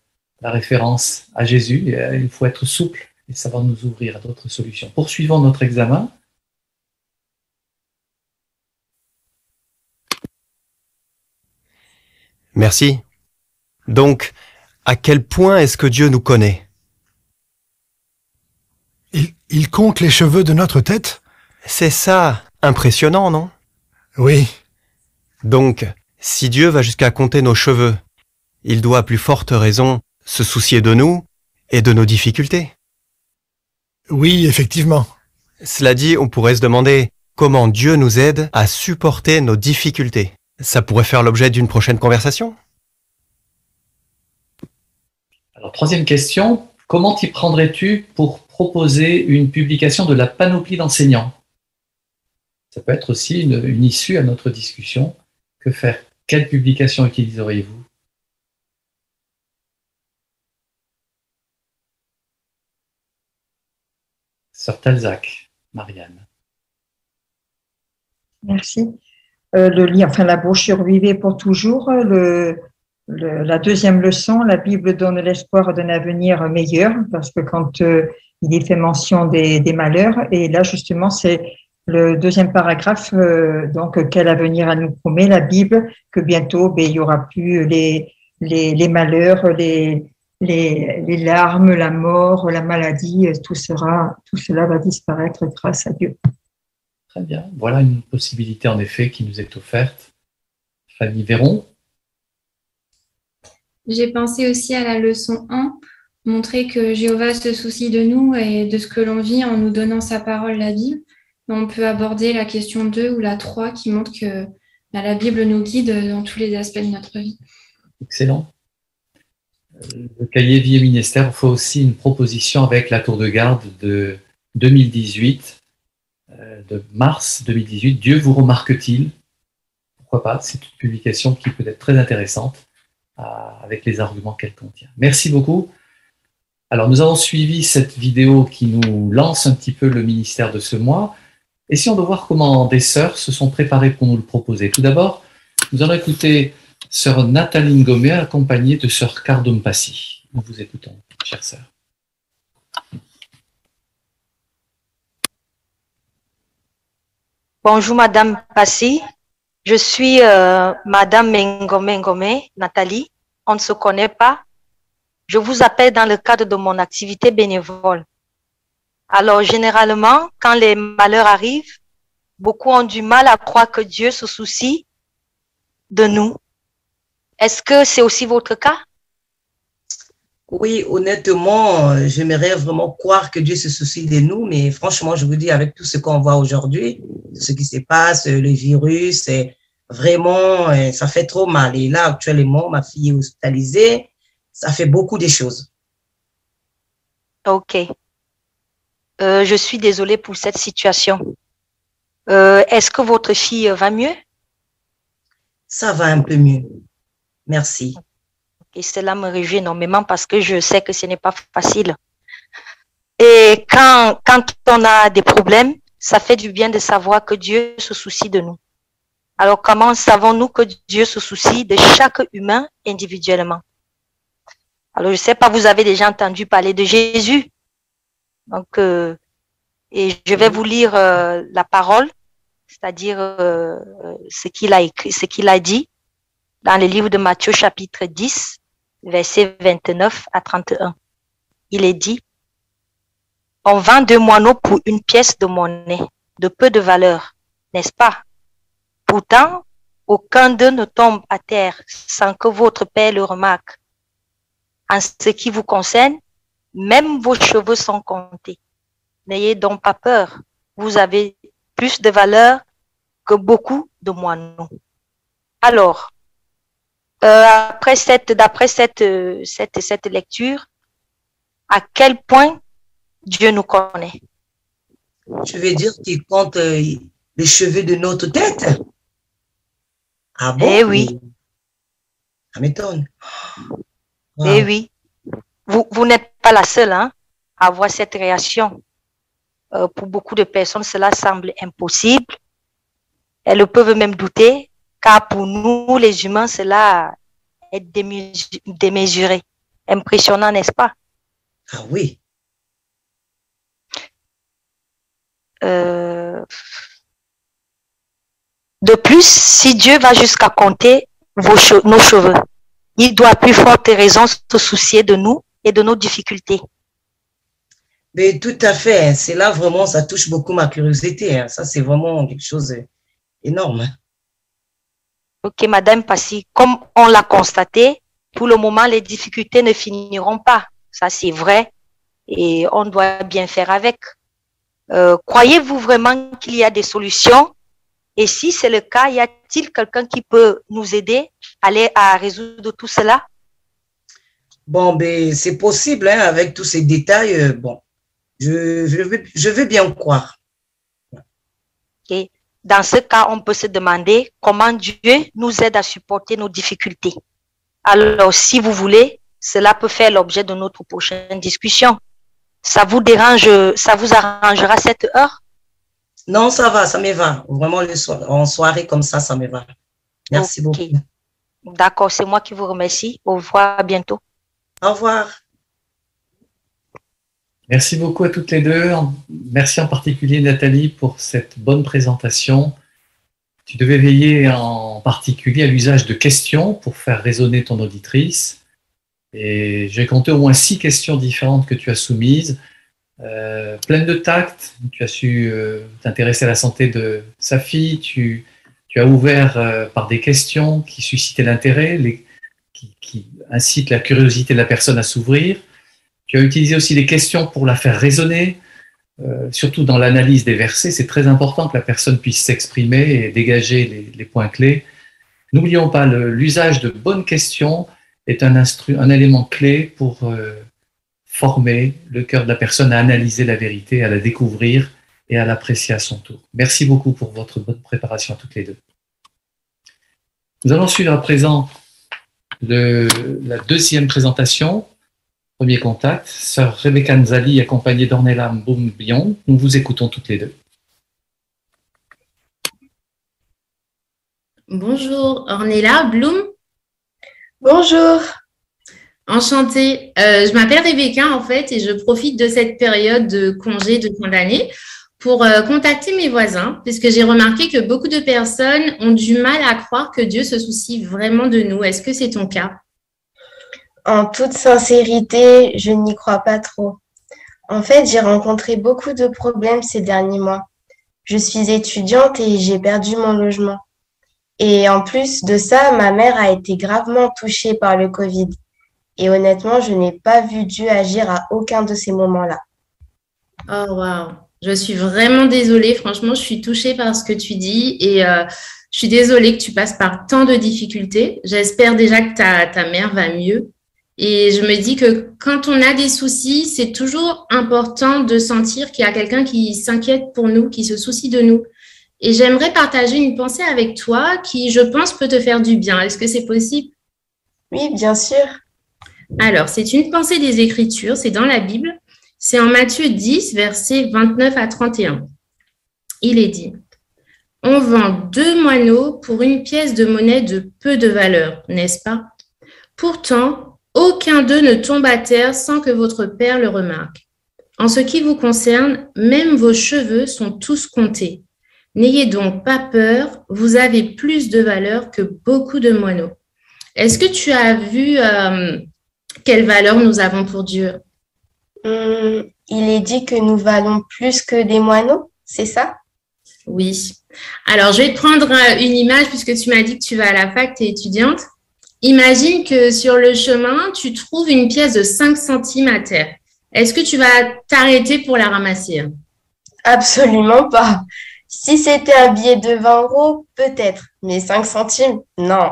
la référence à Jésus. Il faut être souple et savoir nous ouvrir à d'autres solutions. Poursuivons notre examen. Merci. Donc, à quel point est-ce que Dieu nous connaît? Il compte les cheveux de notre tête? C'est ça, impressionnant, non? Oui. Donc, si Dieu va jusqu'à compter nos cheveux, il doit à plus forte raison se soucier de nous et de nos difficultés. Oui, effectivement. Cela dit, on pourrait se demander comment Dieu nous aide à supporter nos difficultés. Ça pourrait faire l'objet d'une prochaine conversation. Alors, troisième question, comment t'y prendrais-tu pour proposer une publication de la panoplie d'enseignants? Ça peut être aussi une issue à notre discussion. Que faire? Quelle publication utiliseriez-vous? Sœur Talzac, Marianne. Merci. La brochure Vivez pour toujours, la deuxième leçon, la Bible donne l'espoir d'un avenir meilleur, parce que quand il est fait mention des malheurs, et là justement c'est le deuxième paragraphe, donc quel avenir elle nous promet la Bible, que bientôt il y aura plus les malheurs, les larmes, la mort, la maladie, tout cela va disparaître grâce à Dieu. Très bien, voilà une possibilité en effet qui nous est offerte. Fanny Véron. J'ai pensé aussi à la leçon 1, montrer que Jéhovah se soucie de nous et de ce que l'on vit en nous donnant sa parole, la Bible. On peut aborder la question 2 ou la 3 qui montre que la Bible nous guide dans tous les aspects de notre vie. Excellent. Le cahier Vie et Ministère fait aussi une proposition avec la tour de garde de 2018, de mars 2018. Dieu vous remarque-t-il? Pourquoi pas? C'est une publication qui peut être très intéressante avec les arguments qu'elle contient. Merci beaucoup. Alors, nous avons suivi cette vidéo qui nous lance un petit peu le ministère de ce mois. Essayons de voir comment des sœurs se sont préparées pour nous le proposer. Tout d'abord, nous allons écouter sœur Nathalie Ngomé, accompagnée de sœur Cardum Passy. Nous vous écoutons, chère sœur. Bonjour Madame Passy, je suis Madame Ngomé, Nathalie. On ne se connaît pas. Je vous appelle dans le cadre de mon activité bénévole. Alors généralement, quand les malheurs arrivent, beaucoup ont du mal à croire que Dieu se soucie de nous. Est-ce que c'est aussi votre cas? Oui, honnêtement, j'aimerais vraiment croire que Dieu se soucie de nous, mais franchement, je vous dis, avec tout ce qu'on voit aujourd'hui, ce qui se passe, le virus, c'est vraiment, ça fait trop mal. Et là, actuellement, ma fille est hospitalisée, ça fait beaucoup de choses. Ok. Je suis désolée pour cette situation. Est-ce que votre fille va mieux? Ça va un peu mieux. Merci. Et cela me réjouit énormément parce que je sais que ce n'est pas facile. Et quand on a des problèmes, ça fait du bien de savoir que Dieu se soucie de nous. Alors, comment savons-nous que Dieu se soucie de chaque humain individuellement? Alors, je ne sais pas, vous avez déjà entendu parler de Jésus. Donc, et je vais vous lire la parole, c'est-à-dire ce qu'il a écrit, ce qu'il a dit dans le livre de Matthieu chapitre 10, versets 29 à 31. Il est dit, « On vend 2 moineaux pour une pièce de monnaie, de peu de valeur, n'est-ce pas? Pourtant, aucun d'eux ne tombe à terre sans que votre Père le remarque. En ce qui vous concerne, même vos cheveux sont comptés. N'ayez donc pas peur, vous avez plus de valeur que beaucoup de moineaux. » Alors, d'après cette lecture, à quel point Dieu nous connaît? Je veux dire qu'il compte les cheveux de notre tête. Ah bon? Eh oui. Ça m'étonne. Wow. Eh oui. Vous n'êtes pas la seule à avoir cette réaction. Pour beaucoup de personnes, cela semble impossible. Elles peuvent même douter, car pour nous, les humains, cela est démesuré. Impressionnant, n'est-ce pas? Ah oui. De plus, si Dieu va jusqu'à compter nos cheveux, il doit à plus forte raison se soucier de nous et de nos difficultés. Mais tout à fait. C'est là vraiment, ça touche beaucoup ma curiosité. Ça, c'est vraiment quelque chose d'énorme. Ok, Madame Passy, comme on l'a constaté, pour le moment, les difficultés ne finiront pas. Ça, c'est vrai. Et on doit bien faire avec. Croyez-vous vraiment qu'il y a des solutions? Et si c'est le cas, y a-t-il quelqu'un qui peut nous aider à résoudre tout cela? Bon, ben, c'est possible, avec tous ces détails. Bon, je veux bien croire. Okay. Dans ce cas, on peut se demander comment Dieu nous aide à supporter nos difficultés. Alors, si vous voulez, cela peut faire l'objet de notre prochaine discussion. Ça vous dérange, ça vous arrangera cette heure? Non, ça va, ça me va. Vraiment, en soirée comme ça me va. Merci beaucoup. D'accord, c'est moi qui vous remercie. Au revoir, à bientôt. Au revoir. Merci beaucoup à toutes les deux. Merci en particulier Nathalie pour cette bonne présentation. Tu devais veiller en particulier à l'usage de questions pour faire résonner ton auditrice. Et j'ai compté au moins 6 questions différentes que tu as soumises, pleines de tact. Tu as su t'intéresser à la santé de sa fille. Tu as ouvert par des questions qui suscitaient l'intérêt, qui incitent la curiosité de la personne à s'ouvrir. Tu as utilisé aussi des questions pour la faire raisonner, surtout dans l'analyse des versets. C'est très important que la personne puisse s'exprimer et dégager les points clés. N'oublions pas, l'usage de bonnes questions est un élément clé pour former le cœur de la personne à analyser la vérité, à la découvrir et à l'apprécier à son tour. Merci beaucoup pour votre bonne préparation à toutes les deux. Nous allons suivre à présent la deuxième présentation. Premier contact, sœur Rebecca Nzali, accompagnée d'Ornella Mboum-Bion. Nous vous écoutons toutes les deux. Bonjour, Ornella Bloom. Bonjour. Enchantée. Je m'appelle Rebecca en fait et je profite de cette période de congé de fin d'année pour contacter mes voisins puisque j'ai remarqué que beaucoup de personnes ont du mal à croire que Dieu se soucie vraiment de nous. Est-ce que c'est ton cas? En toute sincérité, je n'y crois pas trop. En fait, j'ai rencontré beaucoup de problèmes ces derniers mois. Je suis étudiante et j'ai perdu mon logement. Et en plus de ça, ma mère a été gravement touchée par le Covid. Et honnêtement, je n'ai pas vu Dieu agir à aucun de ces moments-là. Oh waouh, je suis vraiment désolée. Franchement, je suis touchée par ce que tu dis et je suis désolée que tu passes par tant de difficultés. J'espère déjà que ta mère va mieux. Et je me dis que quand on a des soucis, c'est toujours important de sentir qu'il y a quelqu'un qui s'inquiète pour nous, qui se soucie de nous. Et j'aimerais partager une pensée avec toi qui, je pense, peut te faire du bien. Est-ce que c'est possible? Oui, bien sûr. Alors, c'est une pensée des Écritures, c'est dans la Bible. C'est en Matthieu 10, versets 29 à 31. Il est dit: on vend 2 moineaux pour une pièce de monnaie de peu de valeur, n'est-ce pas? Pourtant, aucun d'eux ne tombe à terre sans que votre Père le remarque. En ce qui vous concerne, même vos cheveux sont tous comptés. N'ayez donc pas peur, vous avez plus de valeur que beaucoup de moineaux. Est-ce que tu as vu quelle valeur nous avons pour Dieu? Il est dit que nous valons plus que des moineaux, c'est ça? Oui. Alors, je vais te prendre une image puisque tu m'as dit que tu vas à la fac, tu es étudiante. Imagine que sur le chemin, tu trouves une pièce de 5 centimes à terre. Est-ce que tu vas t'arrêter pour la ramasser? Absolument pas. Si c'était un billet de 20 euros, peut-être. Mais 5 centimes, non.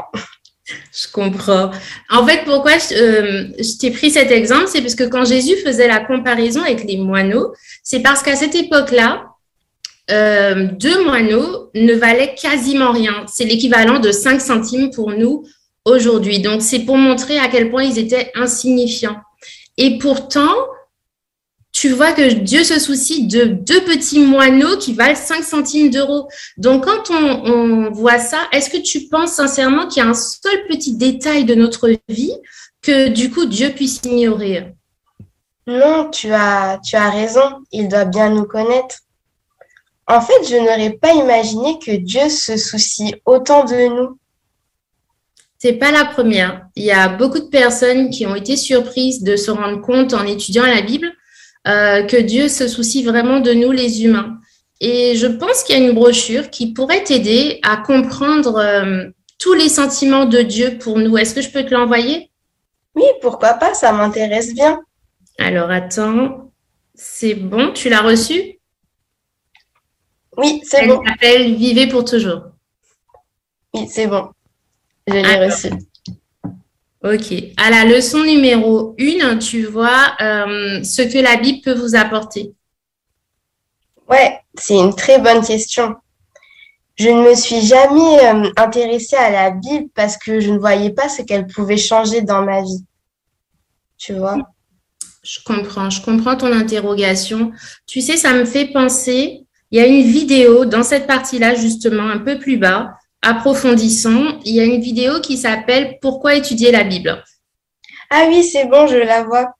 Je comprends. En fait, pourquoi je t'ai pris cet exemple, c'est parce que quand Jésus faisait la comparaison avec les moineaux, c'est parce qu'à cette époque-là, 2 moineaux ne valaient quasiment rien. C'est l'équivalent de 5 centimes pour nous aujourd'hui. Donc, c'est pour montrer à quel point ils étaient insignifiants. Et pourtant, tu vois que Dieu se soucie de 2 petits moineaux qui valent 5 centimes d'euros. Donc, quand on voit ça, est-ce que tu penses sincèrement qu'il y a un seul petit détail de notre vie que, du coup, Dieu puisse ignorer? Non, tu as raison. Il doit bien nous connaître. En fait, je n'aurais pas imaginé que Dieu se soucie autant de nous. C'est pas la première. Il y a beaucoup de personnes qui ont été surprises de se rendre compte en étudiant la Bible que Dieu se soucie vraiment de nous, les humains. Et je pense qu'il y a une brochure qui pourrait t'aider à comprendre tous les sentiments de Dieu pour nous. Est-ce que je peux te l'envoyer? Oui, pourquoi pas, ça m'intéresse bien. Alors, attends, c'est bon, tu l'as reçue? Oui, c'est bon. Elle s'appelle « Vivez pour toujours ». Oui, c'est bon. Je l'ai reçue. Ok. À la leçon numéro 1, tu vois ce que la Bible peut vous apporter. Ouais, c'est une très bonne question. Je ne me suis jamais intéressée à la Bible parce que je ne voyais pas ce qu'elle pouvait changer dans ma vie. Tu vois? Je comprends ton interrogation. Tu sais, ça me fait penser, il y a une vidéo dans cette partie-là, justement, un peu plus bas, approfondissant, il y a une vidéo qui s'appelle « Pourquoi étudier la Bible ?» Ah oui, c'est bon, je la vois.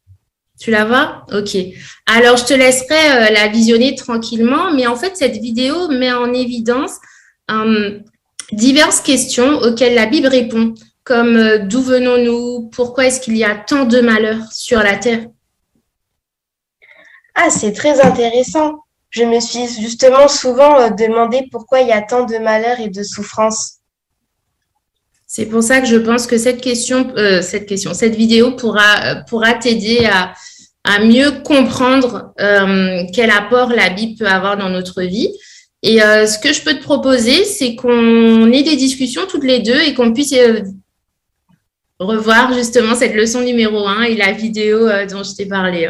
Tu la vois? Ok. Alors, je te laisserai la visionner tranquillement, mais en fait, cette vidéo met en évidence diverses questions auxquelles la Bible répond, comme d'où venons-nous? Pourquoi est-ce qu'il y a tant de malheurs sur la terre? Ah, c'est très intéressant. Je me suis justement souvent demandé pourquoi il y a tant de malheurs et de souffrances. C'est pour ça que je pense que cette vidéo pourra t'aider à mieux comprendre quel apport la Bible peut avoir dans notre vie. Et ce que je peux te proposer, c'est qu'on ait des discussions toutes les deux et qu'on puisse revoir justement cette leçon numéro 1 et la vidéo dont je t'ai parlé.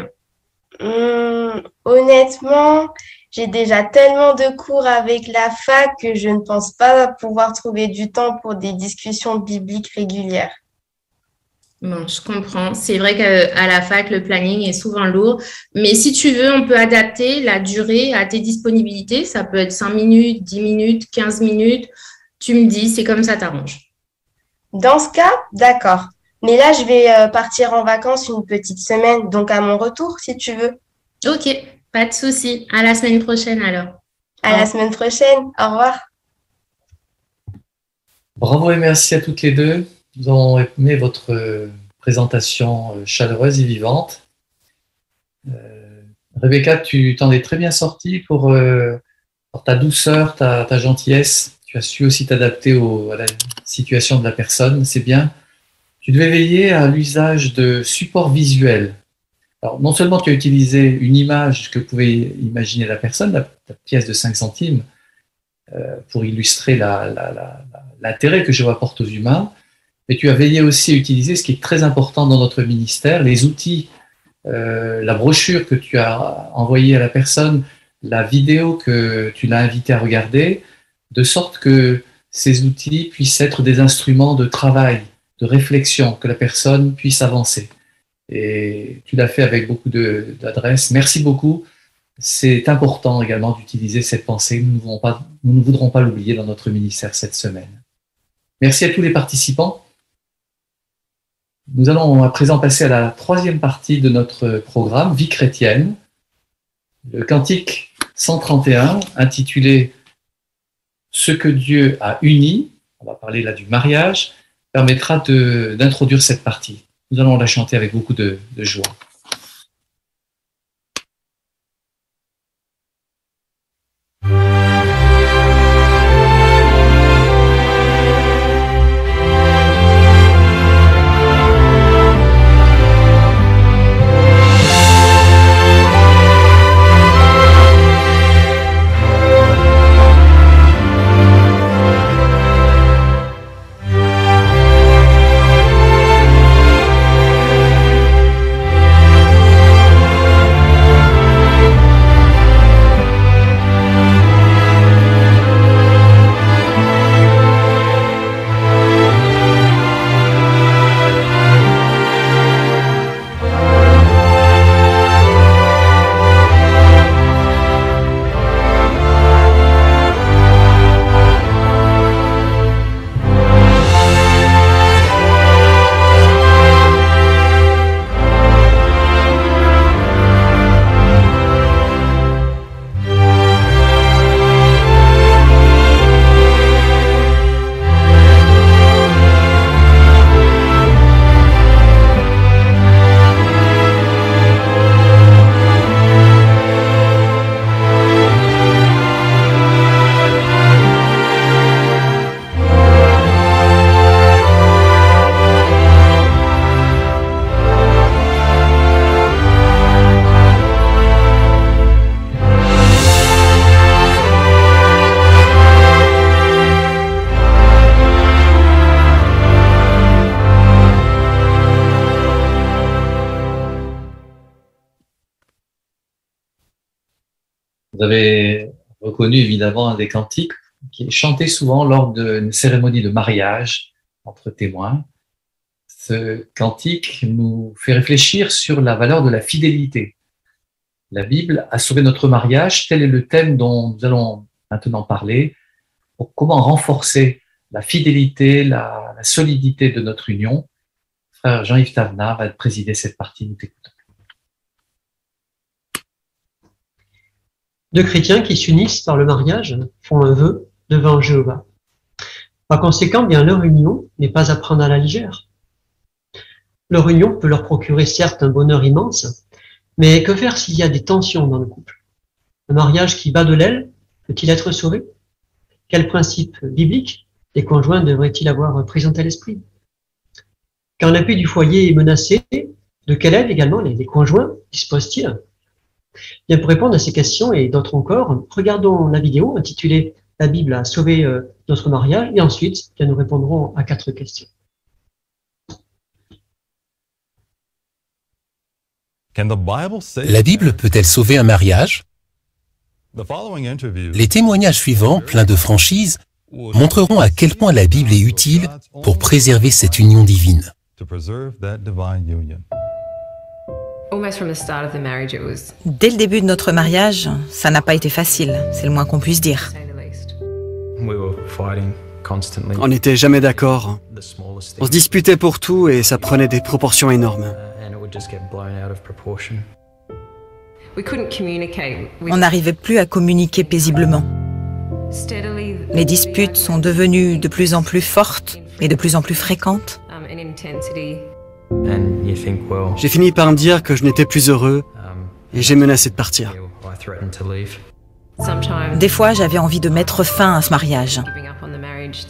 Honnêtement, j'ai déjà tellement de cours avec la fac que je ne pense pas pouvoir trouver du temps pour des discussions bibliques régulières. Bon, je comprends. C'est vrai qu'à la fac, le planning est souvent lourd. Mais si tu veux, on peut adapter la durée à tes disponibilités. Ça peut être 5 minutes, 10 minutes, 15 minutes. Tu me dis, c'est comme ça t'arrange. Dans ce cas, d'accord. Mais là, je vais partir en vacances une petite semaine, donc à mon retour, si tu veux. Ok, pas de souci. À la semaine prochaine alors. À la semaine prochaine. Au revoir. Bravo et merci à toutes les deux. Nous avons aimé votre présentation chaleureuse et vivante. Rebecca, tu t'en es très bien sortie pour ta douceur, ta gentillesse. Tu as su aussi t'adapter à la situation de la personne, c'est bien. Tu devais veiller à l'usage de supports visuels. Alors, non seulement tu as utilisé une image que pouvait imaginer la personne, la pièce de 5 centimes, pour illustrer l'intérêt que je apporte aux humains, mais tu as veillé aussi à utiliser ce qui est très important dans notre ministère, les outils, la brochure que tu as envoyée à la personne, la vidéo que tu l'as invité à regarder, de sorte que ces outils puissent être des instruments de travail, de réflexion, que la personne puisse avancer. Et tu l'as fait avec beaucoup d'adresse. Merci beaucoup. C'est important également d'utiliser cette pensée. Nous ne voudrons pas l'oublier dans notre ministère cette semaine. Merci à tous les participants. Nous allons à présent passer à la troisième partie de notre programme, Vie chrétienne. Le cantique 131, intitulé « Ce que Dieu a uni », on va parler là du mariage, permettra d'introduire cette partie. Nous allons la chanter avec beaucoup de joie. Vous avez reconnu évidemment un des cantiques qui est chanté souvent lors d'une cérémonie de mariage entre témoins. Ce cantique nous fait réfléchir sur la valeur de la fidélité. La Bible a sauvé notre mariage, tel est le thème dont nous allons maintenant parler, pour comment renforcer la fidélité, la solidité de notre union. Frère Jean-Yves Tavena va présider cette partie, nous t'écoutons. Deux chrétiens qui s'unissent par le mariage font un vœu devant Jéhovah. Par conséquent, bien leur union n'est pas à prendre à la légère. Leur union peut leur procurer certes un bonheur immense, mais que faire s'il y a des tensions dans le couple? Un mariage qui bat de l'aile peut-il être sauvé? Quel principe biblique les conjoints devraient-ils avoir présent à l'esprit? Quand l'appui du foyer est menacé, de quelle aide également les conjoints disposent-ils? Bien, pour répondre à ces questions et d'autres encore, regardons la vidéo intitulée « La Bible a sauvé notre mariage » et ensuite, bien, nous répondrons à 4 questions. La Bible peut-elle sauver un mariage? Les témoignages suivants, pleins de franchise, montreront à quel point la Bible est utile pour préserver cette union divine. Dès le début de notre mariage, ça n'a pas été facile, c'est le moins qu'on puisse dire. On n'était jamais d'accord. On se disputait pour tout et ça prenait des proportions énormes. On n'arrivait plus à communiquer paisiblement. Les disputes sont devenues de plus en plus fortes et de plus en plus fréquentes. J'ai fini par me dire que je n'étais plus heureux et j'ai menacé de partir. Des fois, j'avais envie de mettre fin à ce mariage.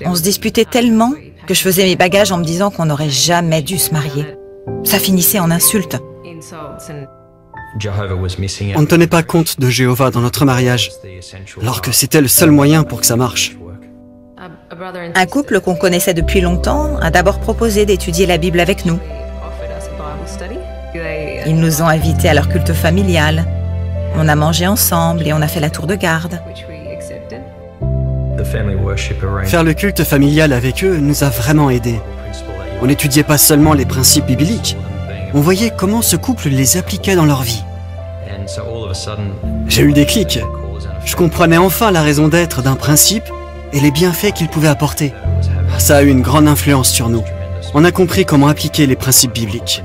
On se disputait tellement que je faisais mes bagages en me disant qu'on n'aurait jamais dû se marier. Ça finissait en insultes. On ne tenait pas compte de Jéhovah dans notre mariage, alors que c'était le seul moyen pour que ça marche. Un couple qu'on connaissait depuis longtemps a d'abord proposé d'étudier la Bible avec nous. Ils nous ont invités à leur culte familial. On a mangé ensemble et on a fait la tour de garde. Faire le culte familial avec eux nous a vraiment aidés. On n'étudiait pas seulement les principes bibliques, on voyait comment ce couple les appliquait dans leur vie. J'ai eu le déclic. Je comprenais enfin la raison d'être d'un principe et les bienfaits qu'il pouvait apporter. Ça a eu une grande influence sur nous. On a compris comment appliquer les principes bibliques.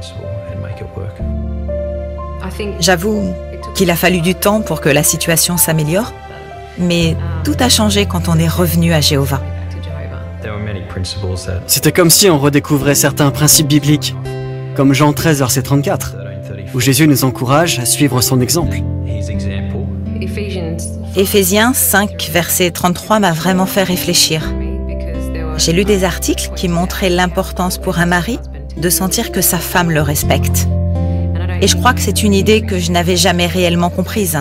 J'avoue qu'il a fallu du temps pour que la situation s'améliore, mais tout a changé quand on est revenu à Jéhovah. C'était comme si on redécouvrait certains principes bibliques, comme Jean 13, verset 34, où Jésus nous encourage à suivre son exemple. Éphésiens 5, verset 33 m'a vraiment fait réfléchir. J'ai lu des articles qui montraient l'importance pour un mari de sentir que sa femme le respecte. Et je crois que c'est une idée que je n'avais jamais réellement comprise.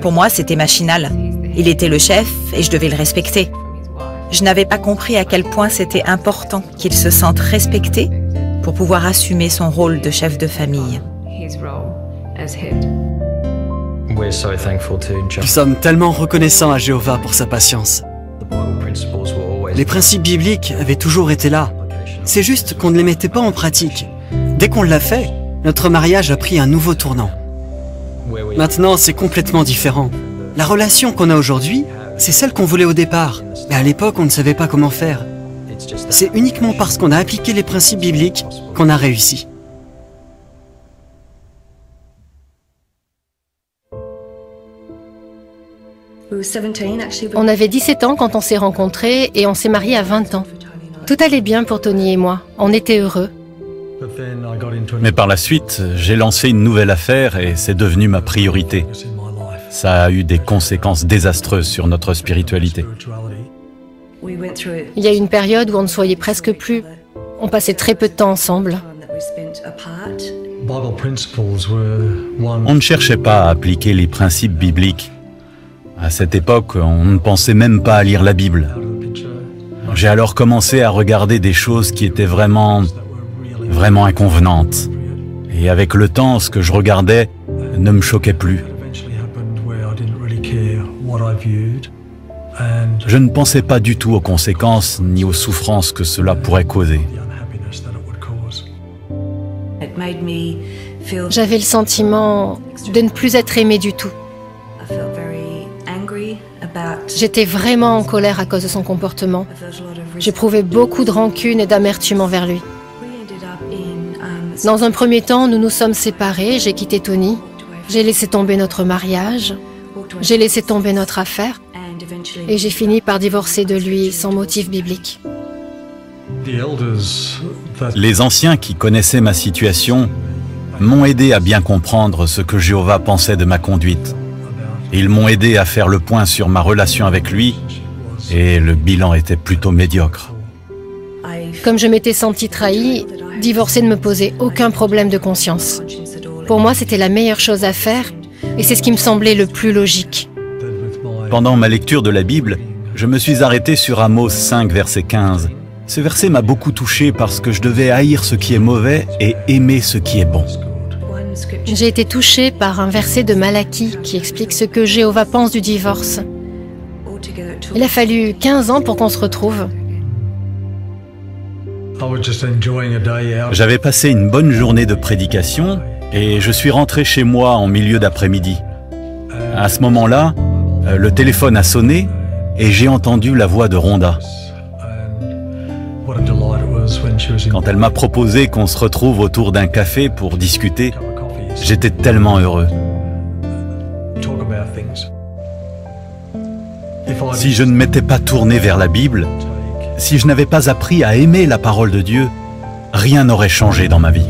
Pour moi, c'était machinal. Il était le chef et je devais le respecter. Je n'avais pas compris à quel point c'était important qu'il se sente respecté pour pouvoir assumer son rôle de chef de famille. Nous sommes tellement reconnaissants à Jéhovah pour sa patience. Les principes bibliques avaient toujours été là. C'est juste qu'on ne les mettait pas en pratique. Dès qu'on l'a fait, notre mariage a pris un nouveau tournant. Maintenant, c'est complètement différent. La relation qu'on a aujourd'hui, c'est celle qu'on voulait au départ. Mais à l'époque, on ne savait pas comment faire. C'est uniquement parce qu'on a appliqué les principes bibliques qu'on a réussi. On avait 17 ans quand on s'est rencontrés et on s'est mariés à 20 ans. Tout allait bien pour Tony et moi. On était heureux. Mais par la suite, j'ai lancé une nouvelle affaire et c'est devenu ma priorité. Ça a eu des conséquences désastreuses sur notre spiritualité. Il y a eu une période où on ne se voyait presque plus. On passait très peu de temps ensemble. On ne cherchait pas à appliquer les principes bibliques. À cette époque, on ne pensait même pas à lire la Bible. J'ai alors commencé à regarder des choses qui étaient vraiment inconvenantes. Et avec le temps, ce que je regardais ne me choquait plus. Je ne pensais pas du tout aux conséquences ni aux souffrances que cela pourrait causer. J'avais le sentiment de ne plus être aimée du tout. J'étais vraiment en colère à cause de son comportement. J'éprouvais beaucoup de rancune et d'amertume envers lui. Dans un premier temps, nous nous sommes séparés, j'ai quitté Tony. J'ai laissé tomber notre mariage. J'ai laissé tomber notre affaire. Et j'ai fini par divorcer de lui sans motif biblique. Les anciens qui connaissaient ma situation m'ont aidé à bien comprendre ce que Jéhovah pensait de ma conduite. Ils m'ont aidé à faire le point sur ma relation avec lui et le bilan était plutôt médiocre. Comme je m'étais sentie trahie, divorcer ne me posait aucun problème de conscience. Pour moi, c'était la meilleure chose à faire et c'est ce qui me semblait le plus logique. Pendant ma lecture de la Bible, je me suis arrêté sur Amos 5, verset 15. Ce verset m'a beaucoup touché parce que je devais haïr ce qui est mauvais et aimer ce qui est bon. J'ai été touchée par un verset de Malachie qui explique ce que Jéhovah pense du divorce. Il a fallu 15 ans pour qu'on se retrouve. J'avais passé une bonne journée de prédication et je suis rentré chez moi en milieu d'après-midi. À ce moment-là, le téléphone a sonné et j'ai entendu la voix de Rhonda. Quand elle m'a proposé qu'on se retrouve autour d'un café pour discuter, j'étais tellement heureux. Si je ne m'étais pas tourné vers la Bible, si je n'avais pas appris à aimer la parole de Dieu, rien n'aurait changé dans ma vie.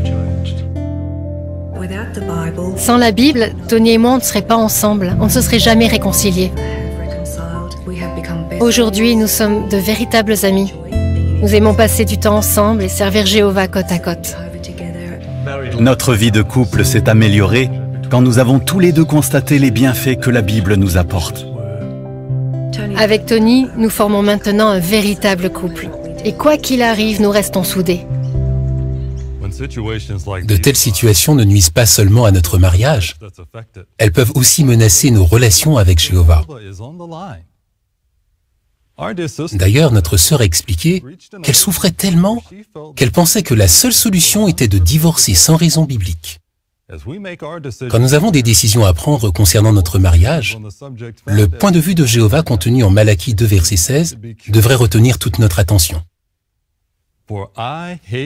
Sans la Bible, Tony et moi, on ne serait pas ensemble, on ne se serait jamais réconciliés. Aujourd'hui, nous sommes de véritables amis. Nous aimons passer du temps ensemble et servir Jéhovah côte à côte. Notre vie de couple s'est améliorée quand nous avons tous les deux constaté les bienfaits que la Bible nous apporte. Avec Tony, nous formons maintenant un véritable couple. Et quoi qu'il arrive, nous restons soudés. De telles situations ne nuisent pas seulement à notre mariage, elles peuvent aussi menacer nos relations avec Jéhovah. D'ailleurs, notre sœur a expliqué qu'elle souffrait tellement qu'elle pensait que la seule solution était de divorcer sans raison biblique. Quand nous avons des décisions à prendre concernant notre mariage, le point de vue de Jéhovah contenu en Malachie 2, verset 16 devrait retenir toute notre attention.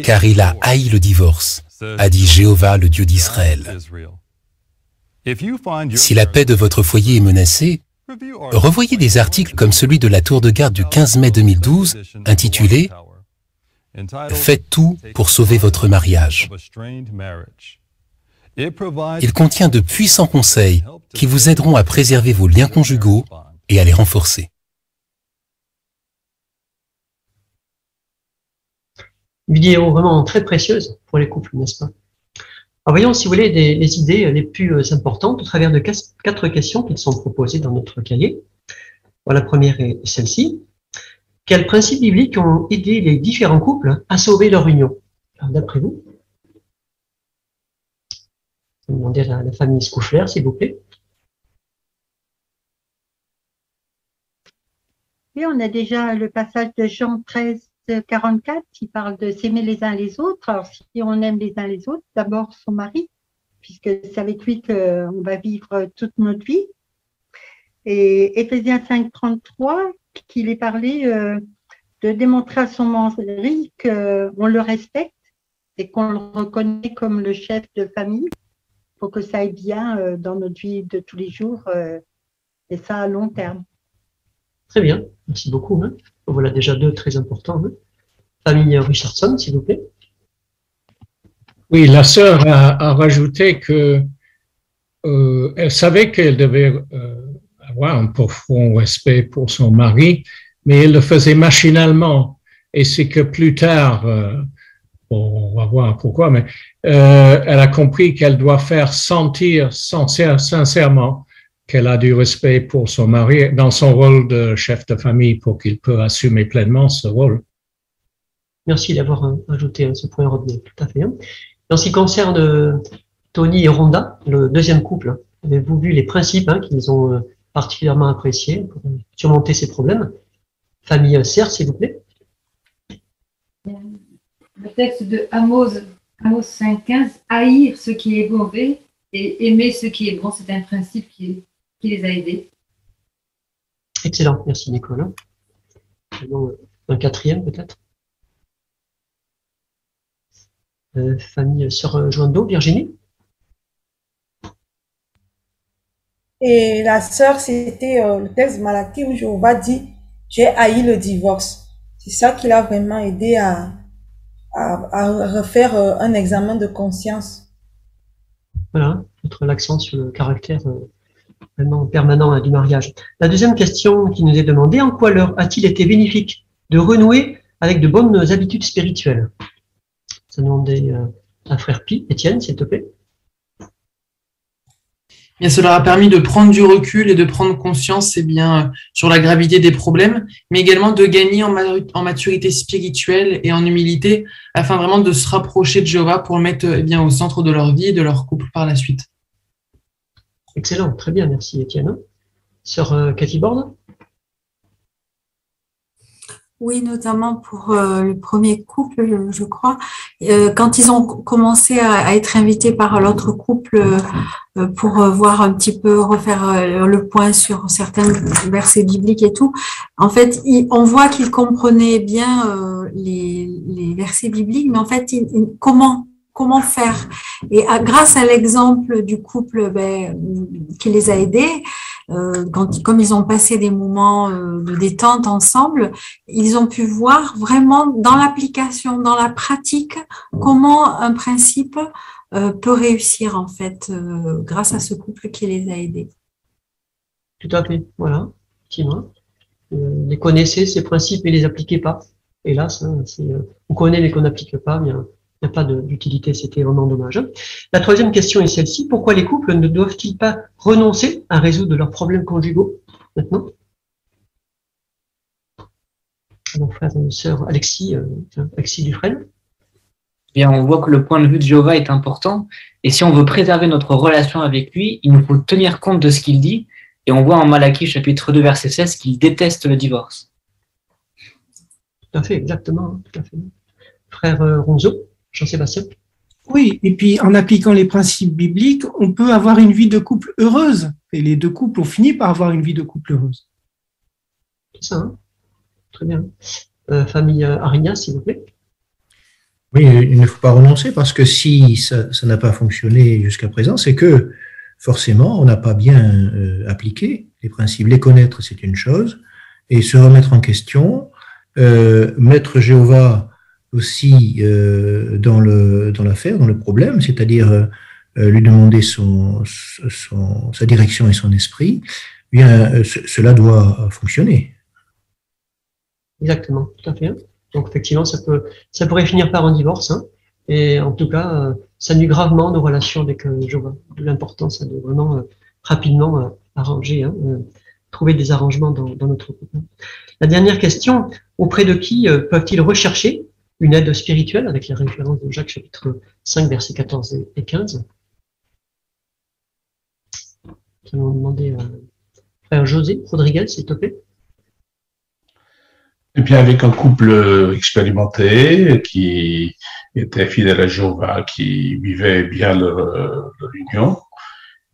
Car il a haï le divorce, a dit Jéhovah, le Dieu d'Israël. Si la paix de votre foyer est menacée, revoyez des articles comme celui de la Tour de Garde du 15 mai 2012, intitulé « Faites tout pour sauver votre mariage ». Il contient de puissants conseils qui vous aideront à préserver vos liens conjugaux et à les renforcer. Une vidéo vraiment très précieuse pour les couples, n'est-ce pas? Alors voyons, si vous voulez, les idées les plus importantes au travers de 4 questions qui sont proposées dans notre cahier. Voilà, la première est celle-ci. Quels principes bibliques ont aidé les différents couples à sauver leur union? D'après vous? Je vais demander à la famille Scouffler, s'il vous plaît. Oui, on a déjà le passage de Jean 13, 44 qui parle de s'aimer les uns les autres. Alors, si on aime les uns les autres, d'abord son mari, puisque c'est avec lui qu'on va vivre toute notre vie. Et Éphésiens 5, 33, qu'il est parlé de démontrer à son mari qu'on le respecte et qu'on le reconnaît comme le chef de famille pour que ça aille bien dans notre vie de tous les jours et ça à long terme. Très bien, merci beaucoup. Hein. Voilà déjà 2 très importants. Hein. Famille Richardson, s'il vous plaît. Oui, la sœur a rajouté que elle savait qu'elle devait avoir un profond respect pour son mari, mais elle le faisait machinalement. Et c'est que plus tard, bon, on va voir pourquoi, mais elle a compris qu'elle doit faire sentir sincèrement qu'elle a du respect pour son mari dans son rôle de chef de famille pour qu'il puisse assumer pleinement ce rôle. Merci d'avoir ajouté ce point retenu, tout à fait. En ce qui concerne Tony et Rhonda, le deuxième couple, avez-vous vu les principes qu'ils ont particulièrement appréciés pour surmonter ces problèmes? Famille Serre, s'il vous plaît. Le texte de Amos 5.15, haïr ce qui est mauvais et aimer ce qui est bon, c'est un principe qui les a aidés. Excellent, merci Nicolas. Un 4e peut-être. Famille Sœur Joando, Virginie. Et la sœur, c'était le texte de Malachie où Jéhovah dit « J'ai haï le divorce ». C'est ça qui l'a vraiment aidé à refaire un examen de conscience. Voilà, mettre l'accent sur le caractère vraiment permanent du mariage. La deuxième question qui nous est demandée, en quoi leur a-t-il été bénéfique de renouer avec de bonnes habitudes spirituelles? Ça demandait à frère Pi, Étienne, s'il te plaît. Bien, cela a permis de prendre du recul et de prendre conscience sur la gravité des problèmes, mais également de gagner en maturité spirituelle et en humilité, afin vraiment de se rapprocher de Jéhovah pour le mettre au centre de leur vie et de leur couple par la suite. Excellent, très bien, merci Étienne. Sœur Cathy Borde. Oui, notamment pour le premier couple, je crois. Quand ils ont commencé à être invités par l'autre couple pour voir un petit peu, refaire le point sur certains versets bibliques et tout. En fait, on voit qu'il comprenait bien les versets bibliques, mais en fait, comment faire? Et grâce à l'exemple du couple qui les a aidés, comme ils ont passé des moments de détente ensemble, ils ont pu voir vraiment dans l'application, dans la pratique, comment un principe peut réussir en fait grâce à ce couple qui les a aidés. Tout à fait, voilà. Les connaissez, ces principes, et les appliquez pas. Hélas, on connaît mais qu'on n'applique pas, il n'y a pas d'utilité, c'était vraiment dommage. La troisième question est celle-ci. Pourquoi les couples ne doivent-ils pas renoncer à résoudre leurs problèmes conjugaux maintenant? Mon frère et sœur Alexis Dufresne. Bien, on voit que le point de vue de Jéhovah est important, et si on veut préserver notre relation avec lui, il nous faut tenir compte de ce qu'il dit, et on voit en Malachie chapitre 2 verset 16 qu'il déteste le divorce. Tout à fait, exactement, tout à fait. Frère Ronzo, Jean-Sébastien. Oui, et puis en appliquant les principes bibliques, on peut avoir une vie de couple heureuse, et les deux couples ont fini par avoir une vie de couple heureuse. C'est ça, hein? Très bien. Famille Arignas, s'il vous plaît. Oui, il ne faut pas renoncer, parce que si ça n'a pas fonctionné jusqu'à présent, c'est que forcément, on n'a pas bien appliqué les principes. Les connaître, c'est une chose, et se remettre en question, mettre Jéhovah aussi dans l'affaire, dans le problème, c'est-à-dire lui demander sa direction et son esprit, bien, cela doit fonctionner. Exactement, tout à fait. Donc effectivement, ça pourrait finir par un divorce, hein, et en tout cas, ça nuit gravement nos relations avec Jéhovah. De l'importance de vraiment rapidement arranger, hein, trouver des arrangements dans notre couple. La dernière question, auprès de qui peuvent-ils rechercher une aide spirituelle, avec les références de Jacques chapitre 5, versets 14 et 15. Nous allons demander à frère José Rodriguez, s'il te plaît. Et bien, avec un couple expérimenté qui était fidèle à Jéhovah, qui vivait bien leur union,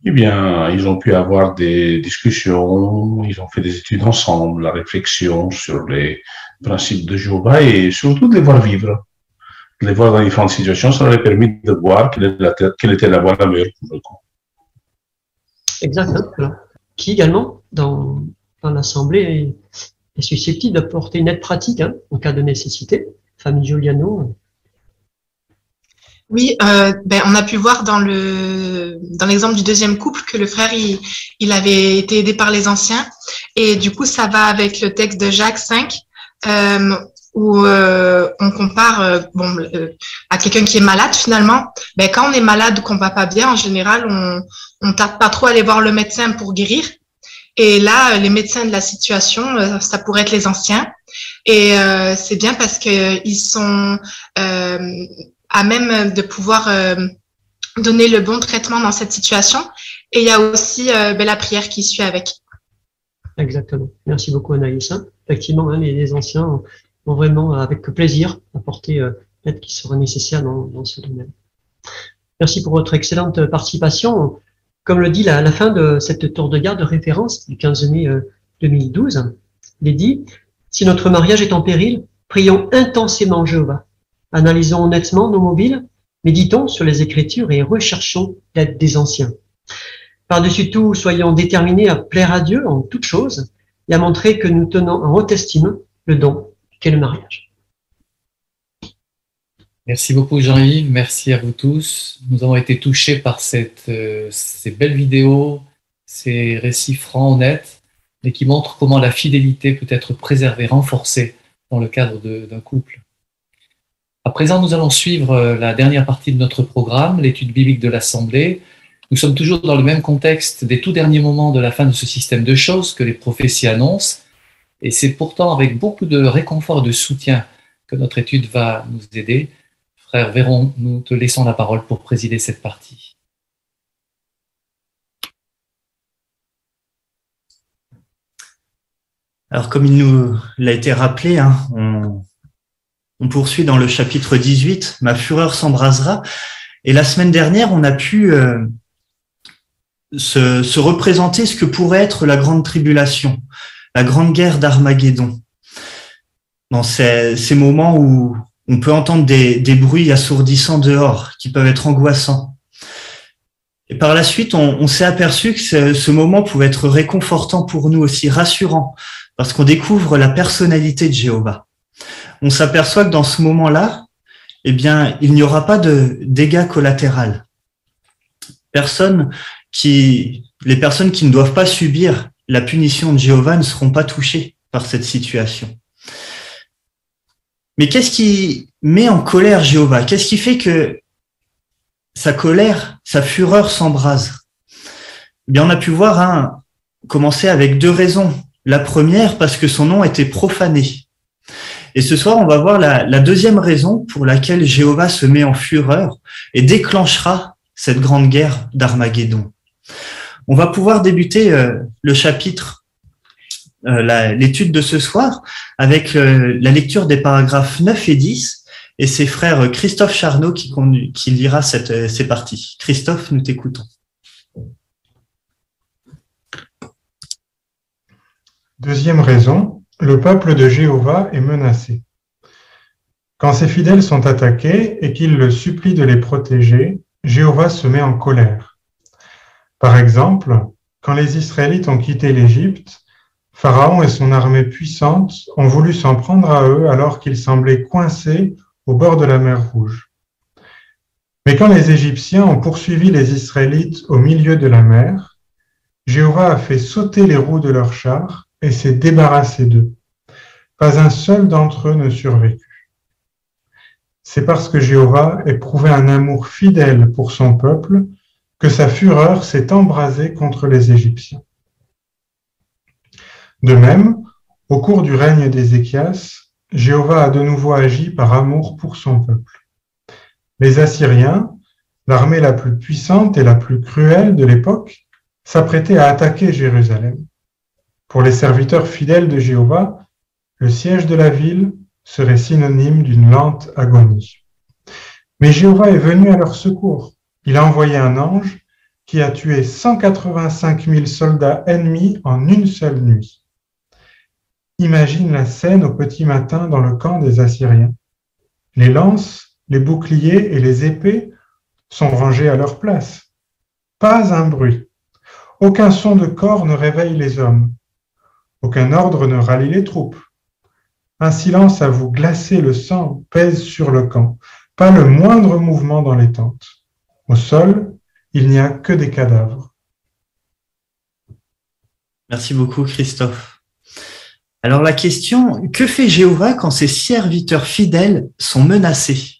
eh bien, ils ont pu avoir des discussions, ils ont fait des études ensemble, la réflexion sur les principes de Jéhovah et surtout de les voir vivre. De les voir dans différentes situations, ça leur a permis de voir quelle était la voie la meilleure pour le coup. Exactement. Qui également, dans l'Assemblée, est susceptible d'apporter une aide pratique, hein, en cas de nécessité. Famille Giuliano. Oui, on a pu voir dans l'exemple du deuxième couple que le frère il avait été aidé par les anciens, et du coup ça va avec le texte de Jacques 5 où on compare à quelqu'un qui est malade finalement. Quand on est malade ou qu'on va pas bien, en général on tarde pas trop à aller voir le médecin pour guérir. Et là, les médecins de la situation, ça pourrait être les anciens. Et c'est bien parce que ils sont à même de pouvoir donner le bon traitement dans cette situation. Et il y a aussi la prière qui suit avec. Exactement. Merci beaucoup Anaïs. Effectivement, hein, les anciens vont vraiment avec plaisir apporter l'aide qui sera nécessaire dans ce domaine. Merci pour votre excellente participation. Comme le dit la fin de cette tour de garde de référence du 15 mai 2012, il est dit « Si notre mariage est en péril, prions intensément Jéhovah. Analysons honnêtement nos mobiles, méditons sur les Écritures et recherchons l'aide des anciens. Par-dessus tout, soyons déterminés à plaire à Dieu en toutes choses et à montrer que nous tenons en haute estime le don qu'est le mariage. » Merci beaucoup Jean-Yves, merci à vous tous. Nous avons été touchés par ces belles vidéos, ces récits francs, honnêtes, et qui montrent comment la fidélité peut être préservée, renforcée dans le cadre d'un couple. À présent, nous allons suivre la dernière partie de notre programme, l'étude biblique de l'Assemblée. Nous sommes toujours dans le même contexte des tout derniers moments de la fin de ce système de choses que les prophéties annoncent, et c'est pourtant avec beaucoup de réconfort et de soutien que notre étude va nous aider. Frère Véron, nous te laissons la parole pour présider cette partie. Alors, comme il nous l'a été rappelé, hein, on poursuit dans le chapitre 18, « Ma fureur s'embrasera ». Et la semaine dernière, on a pu se représenter ce que pourrait être la grande tribulation, la grande guerre d'Armageddon. Dans ces moments où on peut entendre des bruits assourdissants dehors, qui peuvent être angoissants. Et par la suite, on s'est aperçu que ce moment pouvait être réconfortant pour nous aussi, rassurant, parce qu'on découvre la personnalité de Jéhovah. On s'aperçoit que dans ce moment-là, eh bien, il n'y aura pas de dégâts collatéraux. Les personnes qui ne doivent pas subir la punition de Jéhovah ne seront pas touchées par cette situation. Mais qu'est-ce qui met en colère Jéhovah? Qu'est-ce qui fait que sa colère, sa fureur s'embrase? Eh bien, on a pu voir commencer avec 2 raisons. La première, parce que son nom était profané. Et ce soir, on va voir la deuxième raison pour laquelle Jéhovah se met en fureur et déclenchera cette grande guerre d'Armageddon. On va pouvoir débuter le chapitre, l'étude de ce soir, avec la lecture des paragraphes 9 et 10, et c'est frère Christophe Charnot qui lira ces parties. Christophe, nous t'écoutons. Deuxième raison, le peuple de Jéhovah est menacé. Quand ses fidèles sont attaqués et qu'ils le supplient de les protéger, Jéhovah se met en colère. Par exemple, quand les Israélites ont quitté l'Égypte, Pharaon et son armée puissante ont voulu s'en prendre à eux alors qu'ils semblaient coincés au bord de la mer Rouge. Mais quand les Égyptiens ont poursuivi les Israélites au milieu de la mer, Jéhovah a fait sauter les roues de leurs chars et s'est débarrassé d'eux. Pas un seul d'entre eux ne survécut. C'est parce que Jéhovah éprouvait un amour fidèle pour son peuple que sa fureur s'est embrasée contre les Égyptiens. De même, au cours du règne d'Ézéchias, Jéhovah a de nouveau agi par amour pour son peuple. Les Assyriens, l'armée la plus puissante et la plus cruelle de l'époque, s'apprêtaient à attaquer Jérusalem. Pour les serviteurs fidèles de Jéhovah, le siège de la ville serait synonyme d'une lente agonie. Mais Jéhovah est venu à leur secours. Il a envoyé un ange qui a tué 185 000 soldats ennemis en une seule nuit. Imagine la scène au petit matin dans le camp des Assyriens. Les lances, les boucliers et les épées sont rangés à leur place. Pas un bruit. Aucun son de cor ne réveille les hommes. Aucun ordre ne rallie les troupes. Un silence à vous glacer le sang pèse sur le camp. Pas le moindre mouvement dans les tentes. Au sol, il n'y a que des cadavres. Merci beaucoup, Christophe. Alors la question, que fait Jéhovah quand ses serviteurs fidèles sont menacés?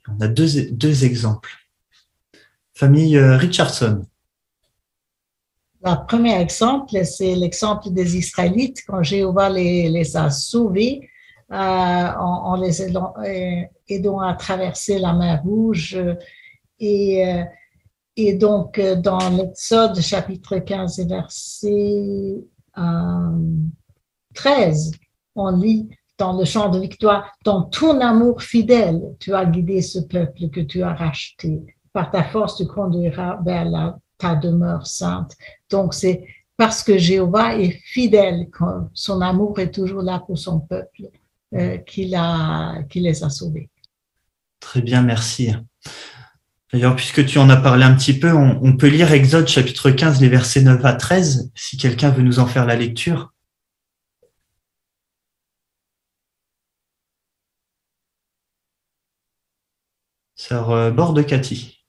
On a deux exemples. Famille Richardson. Le premier exemple, c'est l'exemple des Israélites, quand Jéhovah les a sauvés en les aidant à traverser la mer Rouge. Et donc, dans l'Exode, chapitre 15, verset 13, on lit dans le chant de victoire, « Dans ton amour fidèle, tu as guidé ce peuple que tu as racheté. Par ta force, tu conduiras vers ta demeure sainte. » Donc, c'est parce que Jéhovah est fidèle, son amour est toujours là pour son peuple, qu'il les a sauvés. Très bien, merci. D'ailleurs, puisque tu en as parlé un petit peu, on peut lire Exode chapitre 15, les versets 9 à 13, si quelqu'un veut nous en faire la lecture. Sœur Borde Cathy.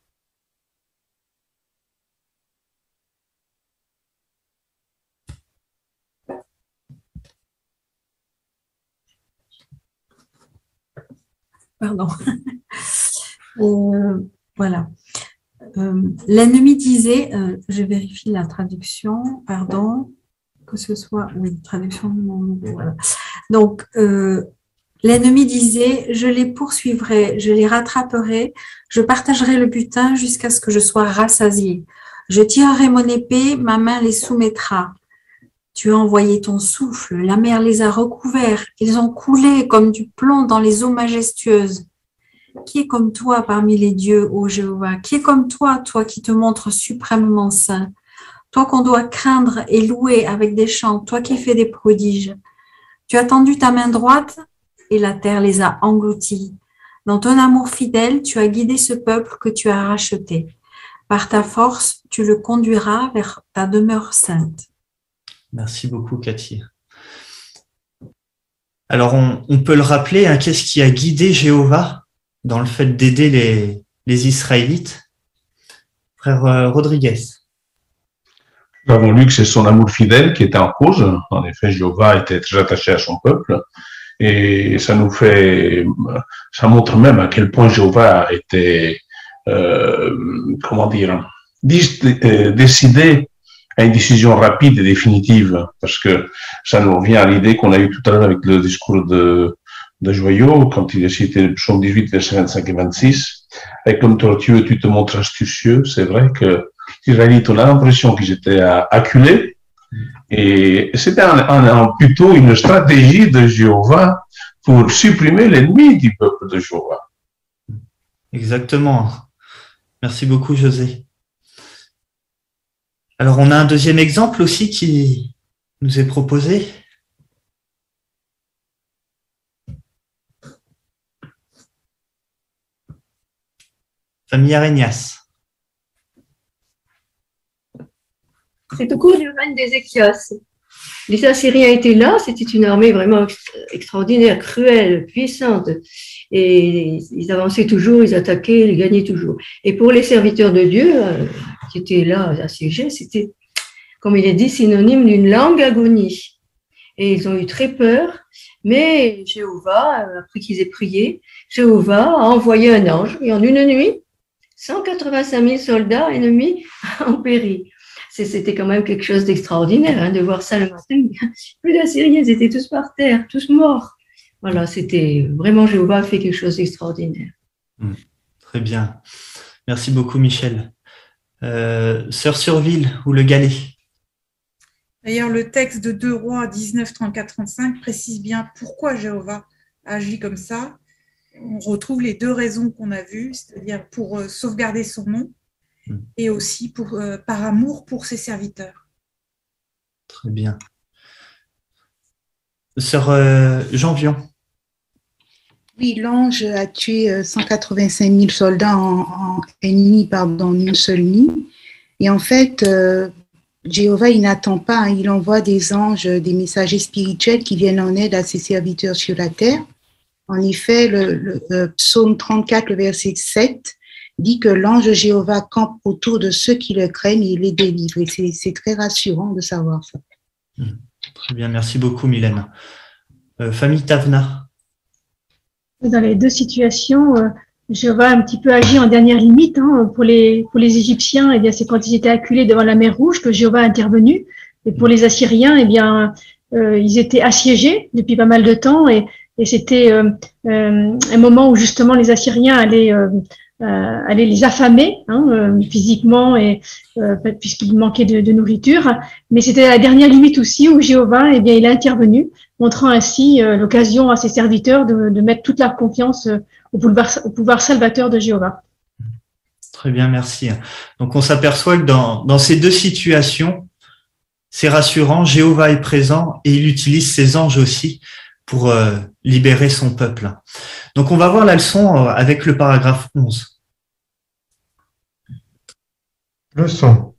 Pardon. Voilà. L'ennemi disait, je vérifie la traduction, pardon, que ce soit, oui, traduction, voilà. Donc, l'ennemi disait, je les poursuivrai, je les rattraperai, je partagerai le butin jusqu'à ce que je sois rassasié. Je tirerai mon épée, ma main les soumettra. Tu as envoyé ton souffle, la mer les a recouverts, ils ont coulé comme du plomb dans les eaux majestueuses. qui est comme toi parmi les dieux, ô Jéhovah? Qui est comme toi, toi qui te montres suprêmement saint? Toi qu'on doit craindre et louer avec des chants, toi qui fais des prodiges. Tu as tendu ta main droite et la terre les a engloutis. Dans ton amour fidèle, tu as guidé ce peuple que tu as racheté. Par ta force, tu le conduiras vers ta demeure sainte. Merci beaucoup, Cathy. Alors, on peut le rappeler, hein, qu'est-ce qui a guidé Jéhovah dans le fait d'aider les Israélites? Frère Rodriguez. Nous avons lu que c'est son amour fidèle qui était en cause. En effet, Jéhovah était très attaché à son peuple. Et ça montre même à quel point Jéhovah était, décidé à une décision rapide et définitive, parce que ça nous revient à l'idée qu'on a eue tout à l'heure avec le discours de Joyau, quand il a cité le psaume 18, versets 25 et 26. Et comme toi, tu te montres astucieux, c'est vrai que les Israélites, on a l'impression qu'ils étaient acculés, et c'était plutôt une stratégie de Jéhovah pour supprimer l'ennemi du peuple de Jéhovah. Exactement. Merci beaucoup, José. Alors, on a un deuxième exemple aussi qui nous est proposé. Famille Arénias. C'est au cours du règne d'Ézéchias. Les Assyriens étaient là, c'était une armée vraiment extraordinaire, cruelle, puissante. Et ils avançaient toujours, ils attaquaient, ils gagnaient toujours. Et pour les serviteurs de Dieu, qui étaient là assiégés, c'était, comme il est dit, synonyme d'une longue agonie. Et ils ont eu très peur, mais Jéhovah, après qu'ils aient prié, Jéhovah a envoyé un ange, et en une nuit, 185 000 soldats ennemis ont péri. C'était quand même quelque chose d'extraordinaire, hein, de voir ça le matin. Plus d'Assyriens, ils étaient tous par terre, tous morts. Voilà, c'était vraiment, Jéhovah a fait quelque chose d'extraordinaire. Très bien. Merci beaucoup, Michel. Sœur Surville ou le Galet. D'ailleurs, le texte de 2 Rois 19, 34-35 précise bien pourquoi Jéhovah agit comme ça. On retrouve les deux raisons qu'on a vues, c'est-à-dire pour sauvegarder son nom et aussi par amour pour ses serviteurs. Très bien. Sœur Jean Vion. Oui, l'ange a tué 185 000 soldats ennemis en une seule nuit. Et en fait, Jéhovah, il n'attend pas, hein, il envoie des anges, des messagers spirituels qui viennent en aide à ses serviteurs sur la terre. En effet, le psaume 34, le verset 7, dit que l'ange Jéhovah campe autour de ceux qui le craignent et les délivre. Et c'est très rassurant de savoir ça. Très bien, merci beaucoup, Mylène. Famille Tavna. Dans les deux situations, Jéhovah a un petit peu agi en dernière limite. Hein. Pour les Égyptiens, eh bien, c'est quand ils étaient acculés devant la mer Rouge que Jéhovah a intervenu. Et pour les Assyriens, eh bien, ils étaient assiégés depuis pas mal de temps. Et c'était un moment où justement les Assyriens allaient les affamer, hein, physiquement, et puisqu'il manquait de nourriture. Mais c'était la dernière limite aussi où Jéhovah, eh bien, il a intervenu, montrant ainsi l'occasion à ses serviteurs de mettre toute leur confiance au pouvoir salvateur de Jéhovah. Très bien, merci. Donc on s'aperçoit que dans ces deux situations, c'est rassurant, Jéhovah est présent et il utilise ses anges aussi pour libérer son peuple. Donc on va voir la leçon avec le paragraphe 11. Leçon.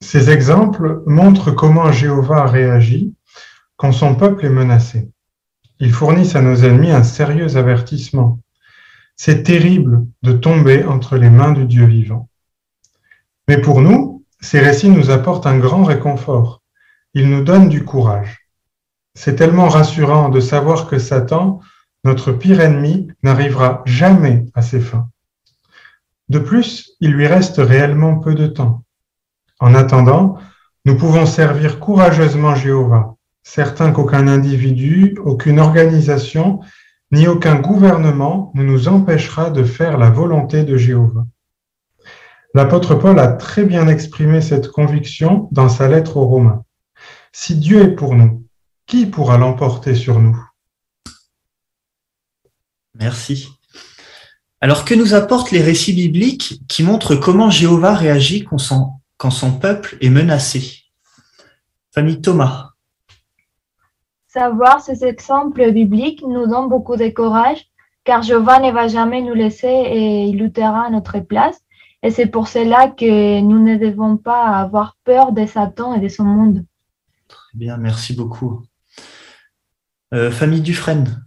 Ces exemples montrent comment Jéhovah réagit quand son peuple est menacé. Ils fournissent à nos ennemis un sérieux avertissement. C'est terrible de tomber entre les mains du Dieu vivant. Mais pour nous, ces récits nous apportent un grand réconfort. Ils nous donnent du courage. C'est tellement rassurant de savoir que Satan, notre pire ennemi, n'arrivera jamais à ses fins. De plus, il lui reste réellement peu de temps. En attendant, nous pouvons servir courageusement Jéhovah, certains qu'aucun individu, aucune organisation, ni aucun gouvernement ne nous empêchera de faire la volonté de Jéhovah. L'apôtre Paul a très bien exprimé cette conviction dans sa lettre aux Romains. Si Dieu est pour nous, qui pourra l'emporter sur nous? Merci. Alors, que nous apportent les récits bibliques qui montrent comment Jéhovah réagit quand son peuple est menacé? Famille Thomas. Savoir ces exemples bibliques nous donne beaucoup de courage, car Jéhovah ne va jamais nous laisser et il luttera à notre place. Et c'est pour cela que nous ne devons pas avoir peur de Satan et de son monde. Très bien, merci beaucoup. Famille Dufresne.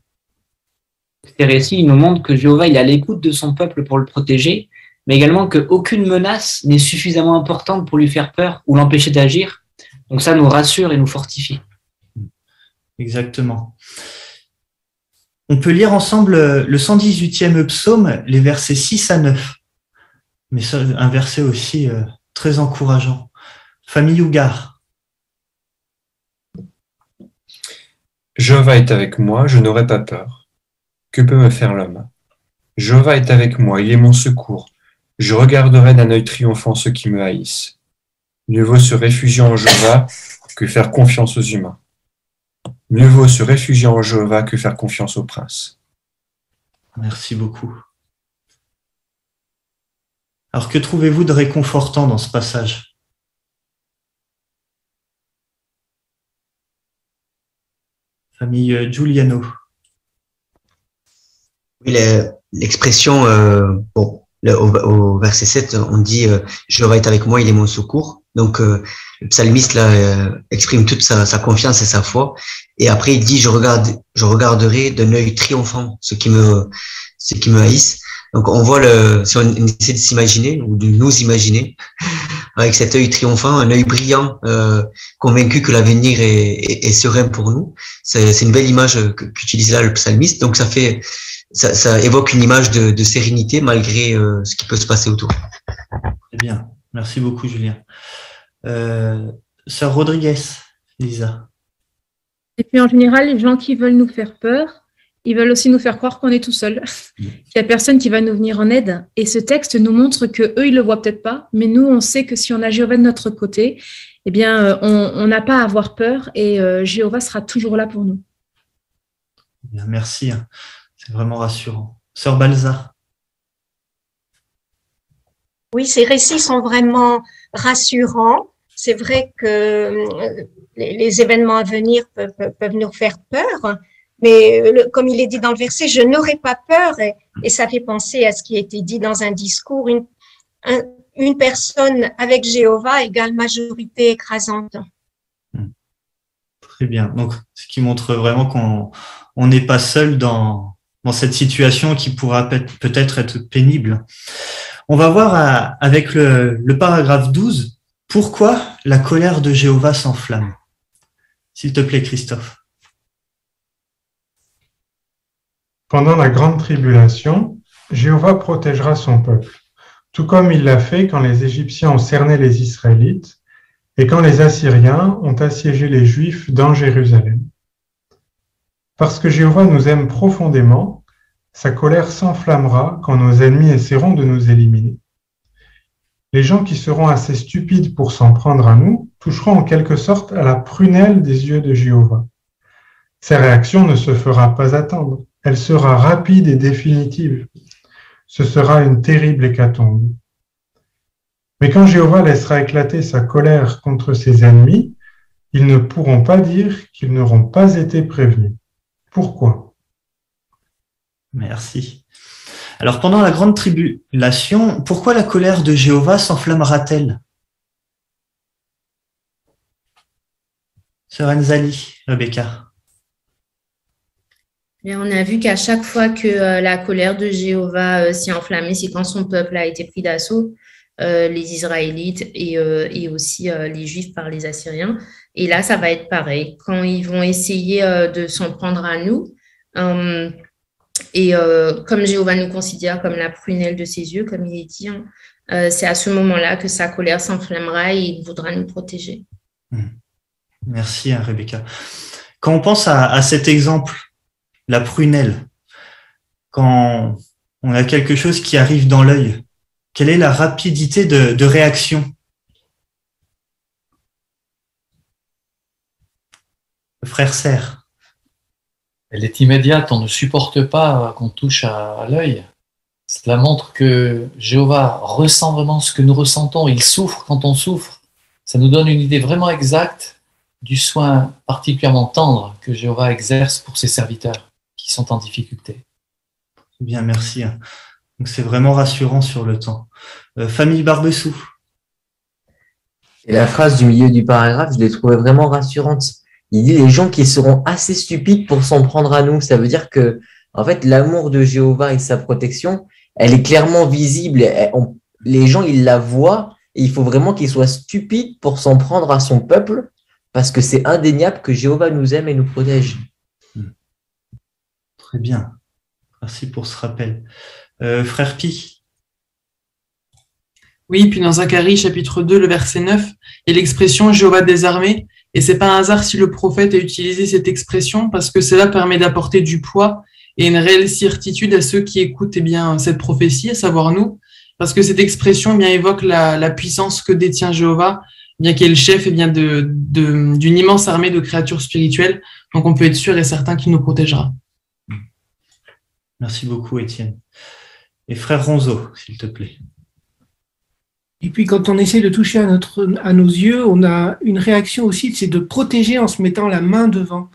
Ces récits nous montrent que Jéhovah il est à l'écoute de son peuple pour le protéger, mais également qu'aucune menace n'est suffisamment importante pour lui faire peur ou l'empêcher d'agir. Donc ça nous rassure et nous fortifie. Exactement. On peut lire ensemble le 118e psaume, les versets 6 à 9. Mais ça, un verset aussi très encourageant. Famille Ougar. Jéhovah est avec moi, je n'aurai pas peur. Que peut me faire l'homme? Jéhovah est avec moi, il est mon secours. Je regarderai d'un œil triomphant ceux qui me haïssent. Mieux vaut se réfugier en Jéhovah que faire confiance aux humains. Mieux vaut se réfugier en Jéhovah que faire confiance aux princes. Merci beaucoup. Alors, que trouvez-vous de réconfortant dans ce passage? Famille Giuliano. Oui, l'expression, au verset 7, on dit Jéhovah est avec moi, il est mon secours. Donc, le psalmiste là, exprime toute sa confiance et sa foi. Et après, il dit je regarderai d'un œil triomphant ceux qui me haïssent. Donc, on voit si on essaie de s'imaginer ou de nous imaginer, avec cet œil triomphant, un œil brillant, convaincu que l'avenir est serein pour nous. C'est une belle image qu'utilise là le psalmiste. Donc, ça évoque une image de sérénité malgré ce qui peut se passer autour. Très bien. Merci beaucoup, Julien. Sœur Rodriguez, Lisa. Et puis, en général, les gens qui veulent nous faire peur, ils veulent aussi nous faire croire qu'on est tout seul, qu'il n'y a personne qui va nous venir en aide. Et ce texte nous montre qu'eux, ils ne le voient peut-être pas, mais nous, on sait que si on a Jéhovah de notre côté, eh bien, on n'a pas à avoir peur et Jéhovah sera toujours là pour nous. Bien, merci, c'est vraiment rassurant. Sœur Balza. Oui, ces récits sont vraiment rassurants. C'est vrai que les événements à venir peuvent nous faire peur. Mais comme il est dit dans le verset, je n'aurai pas peur, et ça fait penser à ce qui a été dit dans un discours, une personne avec Jéhovah égale majorité écrasante. Très bien. Donc, ce qui montre vraiment qu'on n'est pas seul dans cette situation qui pourra peut-être être pénible. On va voir avec le paragraphe 12, pourquoi la colère de Jéhovah s'enflamme. S'il te plaît, Christophe. Pendant la grande tribulation, Jéhovah protégera son peuple, tout comme il l'a fait quand les Égyptiens ont cerné les Israélites et quand les Assyriens ont assiégé les Juifs dans Jérusalem. Parce que Jéhovah nous aime profondément, sa colère s'enflammera quand nos ennemis essaieront de nous éliminer. Les gens qui seront assez stupides pour s'en prendre à nous toucheront en quelque sorte à la prunelle des yeux de Jéhovah. Sa réaction ne se fera pas attendre. Elle sera rapide et définitive. Ce sera une terrible hécatombe. Mais quand Jéhovah laissera éclater sa colère contre ses ennemis, ils ne pourront pas dire qu'ils n'auront pas été prévenus. Pourquoi? Merci. Alors, pendant la grande tribulation, pourquoi la colère de Jéhovah s'enflammera-t-elle? Sœur Enzali, Rebecca. On a vu qu'à chaque fois que la colère de Jéhovah s'est enflammée, c'est quand son peuple a été pris d'assaut, les Israélites et aussi les Juifs par les Assyriens. Et là, ça va être pareil. Quand ils vont essayer de s'en prendre à nous, comme Jéhovah nous considère comme la prunelle de ses yeux, comme il est dit, c'est à ce moment-là que sa colère s'enflammera et il voudra nous protéger. Merci, Rebecca. Quand on pense à cet exemple, la prunelle, quand on a quelque chose qui arrive dans l'œil, quelle est la rapidité de réaction? Frère Serre. Elle est immédiate, on ne supporte pas qu'on touche à l'œil. Cela montre que Jéhovah ressent vraiment ce que nous ressentons. Il souffre quand on souffre. Ça nous donne une idée vraiment exacte du soin particulièrement tendre que Jéhovah exerce pour ses serviteurs qui sont en difficulté. Bien, merci. Donc c'est vraiment rassurant sur le temps. Famille Barbessou. Et la phrase du milieu du paragraphe, je l'ai trouvée vraiment rassurante. Il dit les gens qui seront assez stupides pour s'en prendre à nous. Ça veut dire que, en fait, l'amour de Jéhovah et sa protection, elle est clairement visible. Les gens, ils la voient et il faut vraiment qu'ils soient stupides pour s'en prendre à son peuple parce que c'est indéniable que Jéhovah nous aime et nous protège. Très bien. Merci pour ce rappel. Frère Pi. Oui, puis dans Zacharie, chapitre 2, le verset 9, il y a l'expression Jéhovah des armées. Et c'est pas un hasard si le prophète a utilisé cette expression parce que cela permet d'apporter du poids et une réelle certitude à ceux qui écoutent cette prophétie, à savoir nous, parce que cette expression évoque la puissance que détient Jéhovah, qui est le chef d'une immense armée de créatures spirituelles. Donc on peut être sûr et certain qu'il nous protégera. Merci beaucoup, Étienne. Et frère Ronzo, s'il te plaît. Et puis quand on essaie de toucher à nos yeux, on a une réaction aussi, c'est de protéger en se mettant la main devant.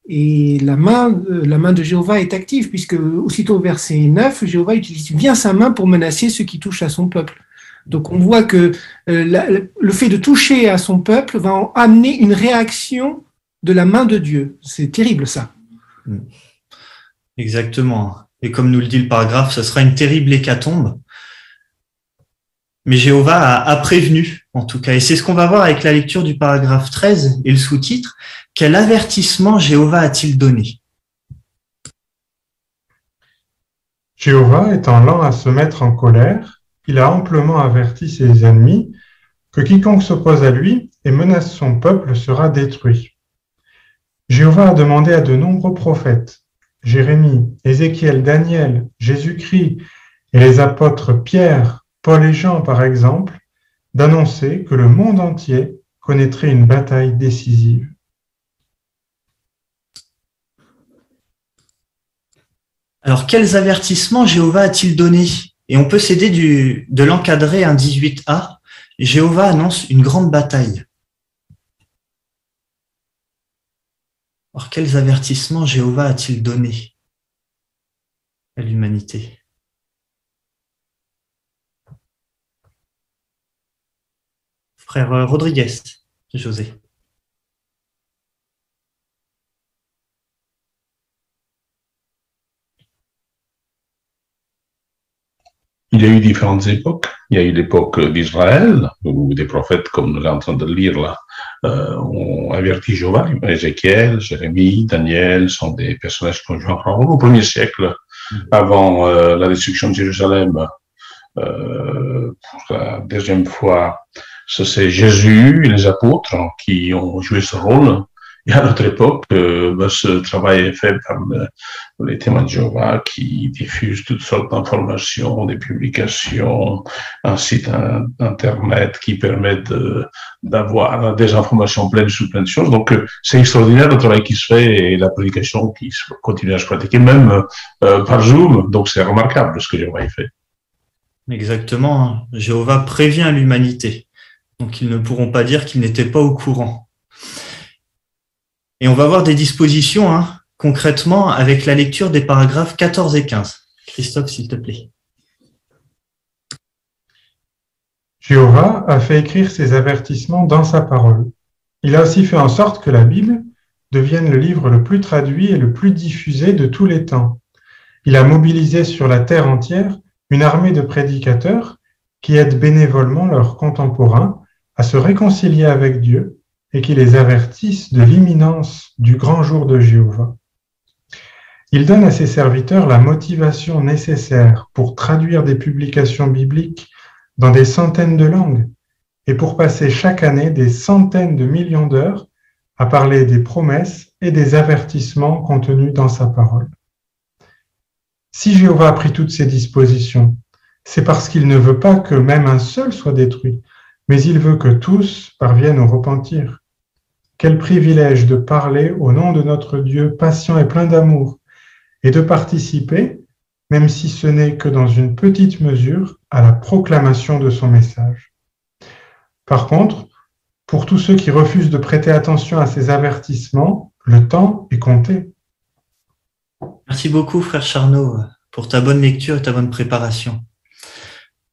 Et la main de Jéhovah est active, puisque aussitôt au verset 9, Jéhovah utilise bien sa main pour menacer ceux qui touchent à son peuple. Donc on voit que le fait de toucher à son peuple va amener une réaction de la main de Dieu. C'est terrible ça. Exactement. Et comme nous le dit le paragraphe, ce sera une terrible hécatombe. Mais Jéhovah a prévenu, en tout cas. Et c'est ce qu'on va voir avec la lecture du paragraphe 13 et le sous-titre. Quel avertissement Jéhovah a-t-il donné? Jéhovah étant lent à se mettre en colère, il a amplement averti ses ennemis que quiconque s'oppose à lui et menace son peuple sera détruit. Jéhovah a demandé à de nombreux prophètes, Jérémie, Ézéchiel, Daniel, Jésus-Christ et les apôtres Pierre, Paul et Jean par exemple, d'annoncer que le monde entier connaîtrait une bataille décisive. Alors, quels avertissements Jéhovah a-t-il donné? Et on peut s'aider de l'encadrer un 18a. Jéhovah annonce une grande bataille. Alors, quels avertissements Jéhovah a-t-il donné à l'humanité? Frère Rodriguez, José. Il y a eu différentes époques. Il y a eu l'époque d'Israël, où des prophètes, comme nous sommes en train de le lire là, ont averti Jéhovah. Ézéchiel, Jérémie, Daniel sont des personnages qui ont joué un grand rôle au 1er siècle, avant la destruction de Jérusalem. Pour la deuxième fois, c'est Jésus et les apôtres qui ont joué ce rôle. Et à notre époque, ce travail est fait par les témoins de Jéhovah qui diffusent toutes sortes d'informations, des publications, un site internet qui permet d'avoir des informations pleines sur plein de choses. Donc, c'est extraordinaire le travail qui se fait et la prédication qui continue à se pratiquer, même par Zoom. Donc, c'est remarquable ce que Jéhovah fait. Exactement. Jéhovah prévient l'humanité. Donc, ils ne pourront pas dire qu'ils n'étaient pas au courant. Et on va voir des dispositions, concrètement, avec la lecture des paragraphes 14 et 15. Christophe, s'il te plaît. Jéhovah a fait écrire ses avertissements dans sa parole. Il a aussi fait en sorte que la Bible devienne le livre le plus traduit et le plus diffusé de tous les temps. Il a mobilisé sur la terre entière une armée de prédicateurs qui aident bénévolement leurs contemporains à se réconcilier avec Dieu et qui les avertissent de l'imminence du grand jour de Jéhovah. Il donne à ses serviteurs la motivation nécessaire pour traduire des publications bibliques dans des centaines de langues et pour passer chaque année des centaines de millions d'heures à parler des promesses et des avertissements contenus dans sa parole. Si Jéhovah a pris toutes ces dispositions, c'est parce qu'il ne veut pas que même un seul soit détruit, mais il veut que tous parviennent au repentir. Quel privilège de parler au nom de notre Dieu patient et plein d'amour et de participer même si ce n'est que dans une petite mesure, à la proclamation de son message. Par contre, pour tous ceux qui refusent de prêter attention à ces avertissements, le temps est compté. Merci beaucoup, frère Charnot, pour ta bonne lecture et ta bonne préparation.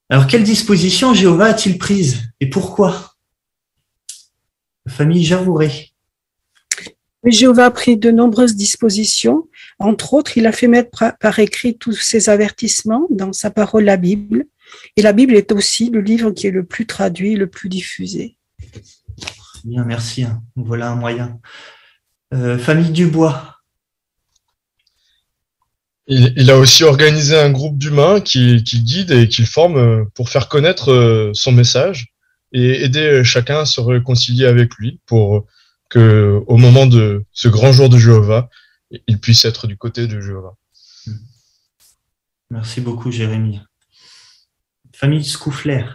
Alors, quelles dispositions Jéhovah a-t-il prises et pourquoi? Famille Javouret. Jéhovah a pris de nombreuses dispositions. Entre autres, il a fait mettre par écrit tous ses avertissements dans sa parole, la Bible. Et la Bible est aussi le livre qui est le plus traduit, le plus diffusé. Bien, merci. Voilà un moyen. Famille Dubois. Il a aussi organisé un groupe d'humains qui guide et qui forme pour faire connaître son message et aider chacun à se réconcilier avec lui pour que, au moment de ce grand jour de Jéhovah, il puisse être du côté de Jéhovah. Merci beaucoup, Jérémie. Famille Scoufler.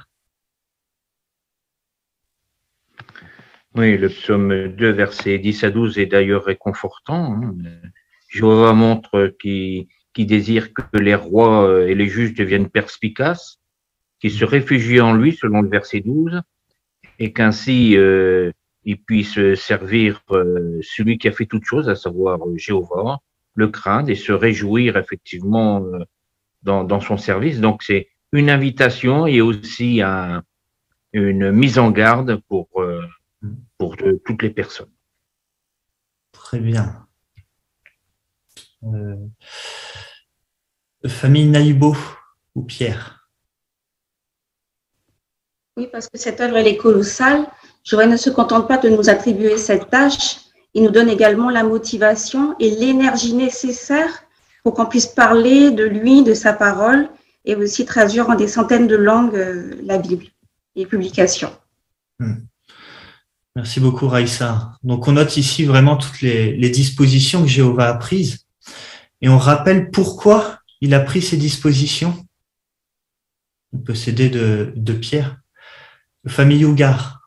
Oui, le psaume 2, versets 10 à 12 est d'ailleurs réconfortant. Jéhovah montre qu'il désire que les rois et les juges deviennent perspicaces, qu'ils se réfugient en lui, selon le verset 12, et qu'ainsi ils puissent servir celui qui a fait toutes choses, à savoir Jéhovah, le craindre et se réjouir effectivement dans son service. Donc c'est une invitation et aussi une mise en garde pour toutes les personnes. Très bien. Famille Naïbo ou Pierre. Oui, parce que cette œuvre, elle est colossale. Jéhovah ne se contente pas de nous attribuer cette tâche, il nous donne également la motivation et l'énergie nécessaire pour qu'on puisse parler de lui, de sa parole, et aussi traduire en des centaines de langues la Bible et les publications. Merci beaucoup, Raïssa. Donc, on note ici vraiment toutes les dispositions que Jéhovah a prises et on rappelle pourquoi il a pris ces dispositions. On peut s'aider de Pierre. Famille Ougar.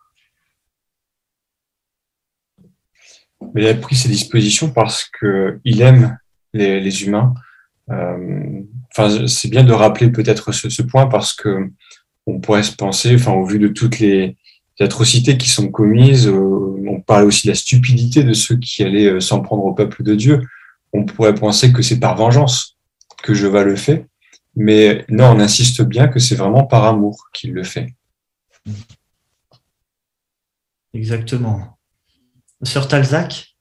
Il a pris ces dispositions parce qu'il aime les humains. C'est bien de rappeler peut-être ce point parce que on pourrait se penser, au vu de toutes les atrocités qui sont commises, on parle aussi de la stupidité de ceux qui allaient s'en prendre au peuple de Dieu. On pourrait penser que c'est par vengeance que Jéhovah le fait, mais non, on insiste bien que c'est vraiment par amour qu'il le fait. Exactement. Sœur Talzac.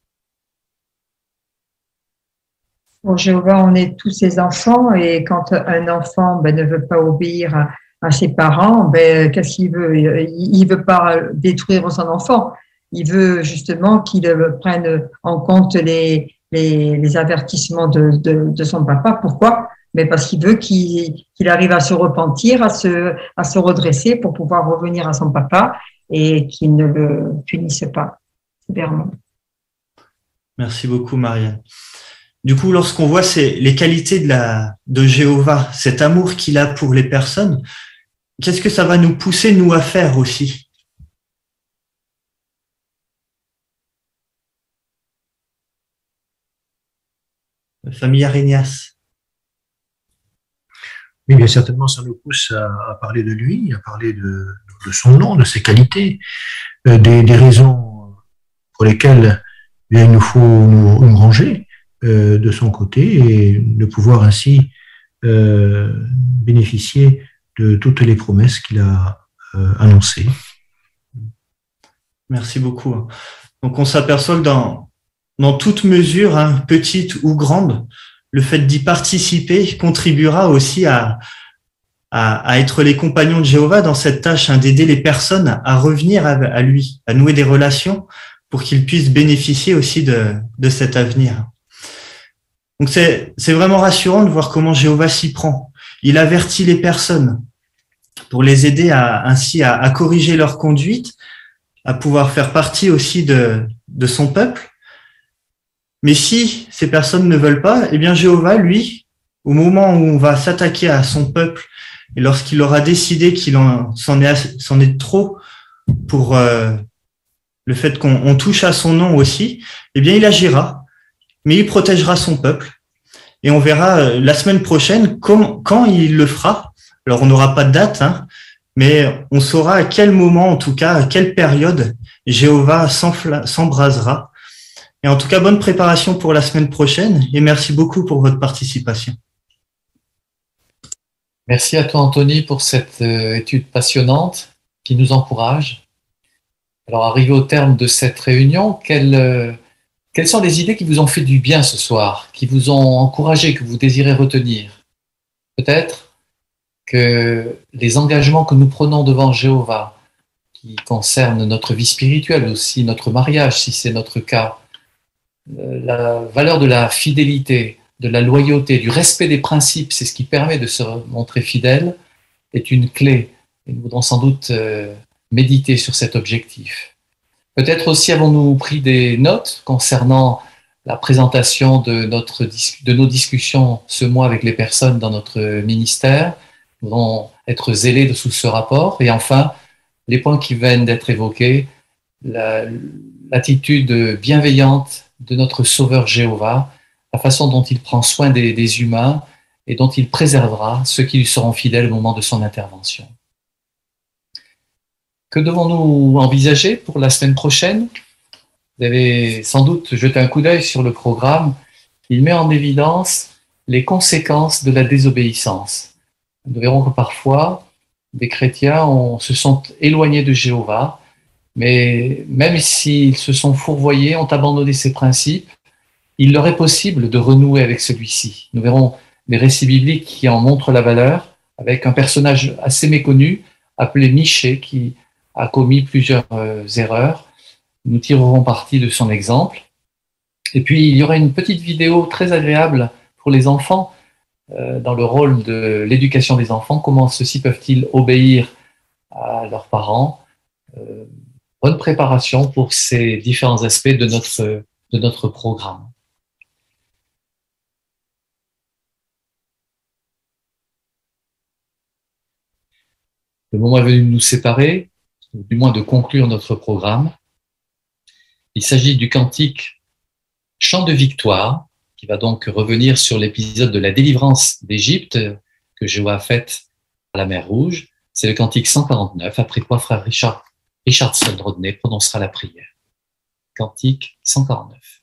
Pour Jéhovah, on est tous ses enfants et quand un enfant ne veut pas obéir à ses parents, qu'est-ce qu'il veut? Il veut pas détruire son enfant. Il veut justement qu'il prenne en compte les avertissements de son papa. Pourquoi? Mais parce qu'il veut qu'il arrive à se repentir, à se redresser pour pouvoir revenir à son papa et qu'il ne le punisse pas sévèrement. Merci beaucoup, Marianne. Du coup, lorsqu'on voit les qualités de Jéhovah, cet amour qu'il a pour les personnes, qu'est-ce que ça va nous pousser, nous, à faire aussi? Famille Arénias. Oui, bien certainement, ça nous pousse à parler de lui, à parler de son nom, de ses qualités, des raisons pour lesquelles il nous faut nous ranger de son côté et de pouvoir ainsi bénéficier de toutes les promesses qu'il a annoncées. Merci beaucoup. Donc on s'aperçoit que dans toute mesure, petite ou grande, le fait d'y participer contribuera aussi à être les compagnons de Jéhovah dans cette tâche d'aider les personnes à revenir à lui, à nouer des relations pour qu'ils puissent bénéficier aussi de cet avenir. Donc c'est vraiment rassurant de voir comment Jéhovah s'y prend. Il avertit les personnes pour les aider ainsi à corriger leur conduite, à pouvoir faire partie aussi de son peuple. Mais si ces personnes ne veulent pas, eh bien Jéhovah, lui, au moment où on va s'attaquer à son peuple, et lorsqu'il aura décidé qu'il c'en est trop pour le fait qu'on touche à son nom aussi, eh bien il agira, mais il protégera son peuple. Et on verra la semaine prochaine quand il le fera. Alors, on n'aura pas de date, hein, mais on saura à quel moment, en tout cas, à quelle période Jéhovah s'embrasera. Et en tout cas, bonne préparation pour la semaine prochaine et merci beaucoup pour votre participation. Merci à toi, Anthony, pour cette étude passionnante qui nous encourage. Alors, arrivé au terme de cette réunion, quelles sont les idées qui vous ont fait du bien ce soir, qui vous ont encouragé, que vous désirez retenir? Peut-être que les engagements que nous prenons devant Jéhovah, qui concernent notre vie spirituelle aussi, notre mariage, si c'est notre cas, la valeur de la fidélité, de la loyauté, du respect des principes, c'est ce qui permet de se montrer fidèle, est une clé. Et nous voudrons sans doute méditer sur cet objectif. Peut-être aussi avons-nous pris des notes concernant la présentation de nos discussions ce mois avec les personnes dans notre ministère. Nous voudrons être zélés sous ce rapport. Et enfin, les points qui viennent d'être évoqués, l'attitude bienveillante de notre Sauveur Jéhovah, la façon dont il prend soin des humains et dont il préservera ceux qui lui seront fidèles au moment de son intervention. Que devons-nous envisager pour la semaine prochaine? Vous avez sans doute jeté un coup d'œil sur le programme. Il met en évidence les conséquences de la désobéissance. Nous verrons que parfois, des chrétiens se sont éloignés de Jéhovah, mais même s'ils se sont fourvoyés, ont abandonné ses principes, il leur est possible de renouer avec celui-ci. Nous verrons des récits bibliques qui en montrent la valeur, avec un personnage assez méconnu, appelé Michée, qui a commis plusieurs erreurs. Nous tirerons parti de son exemple. Et puis, il y aura une petite vidéo très agréable pour les enfants, dans le rôle de l'éducation des enfants. Comment ceux-ci peuvent-ils obéir à leurs parents? Bonne préparation pour ces différents aspects de notre programme. Le moment est venu de nous séparer, ou du moins de conclure notre programme. Il s'agit du cantique Chant de victoire, qui va donc revenir sur l'épisode de la délivrance d'Égypte que Jéhovah a faite à la mer Rouge. C'est le cantique 149, après quoi frère Richardson Rodney prononcera la prière. Cantique 149.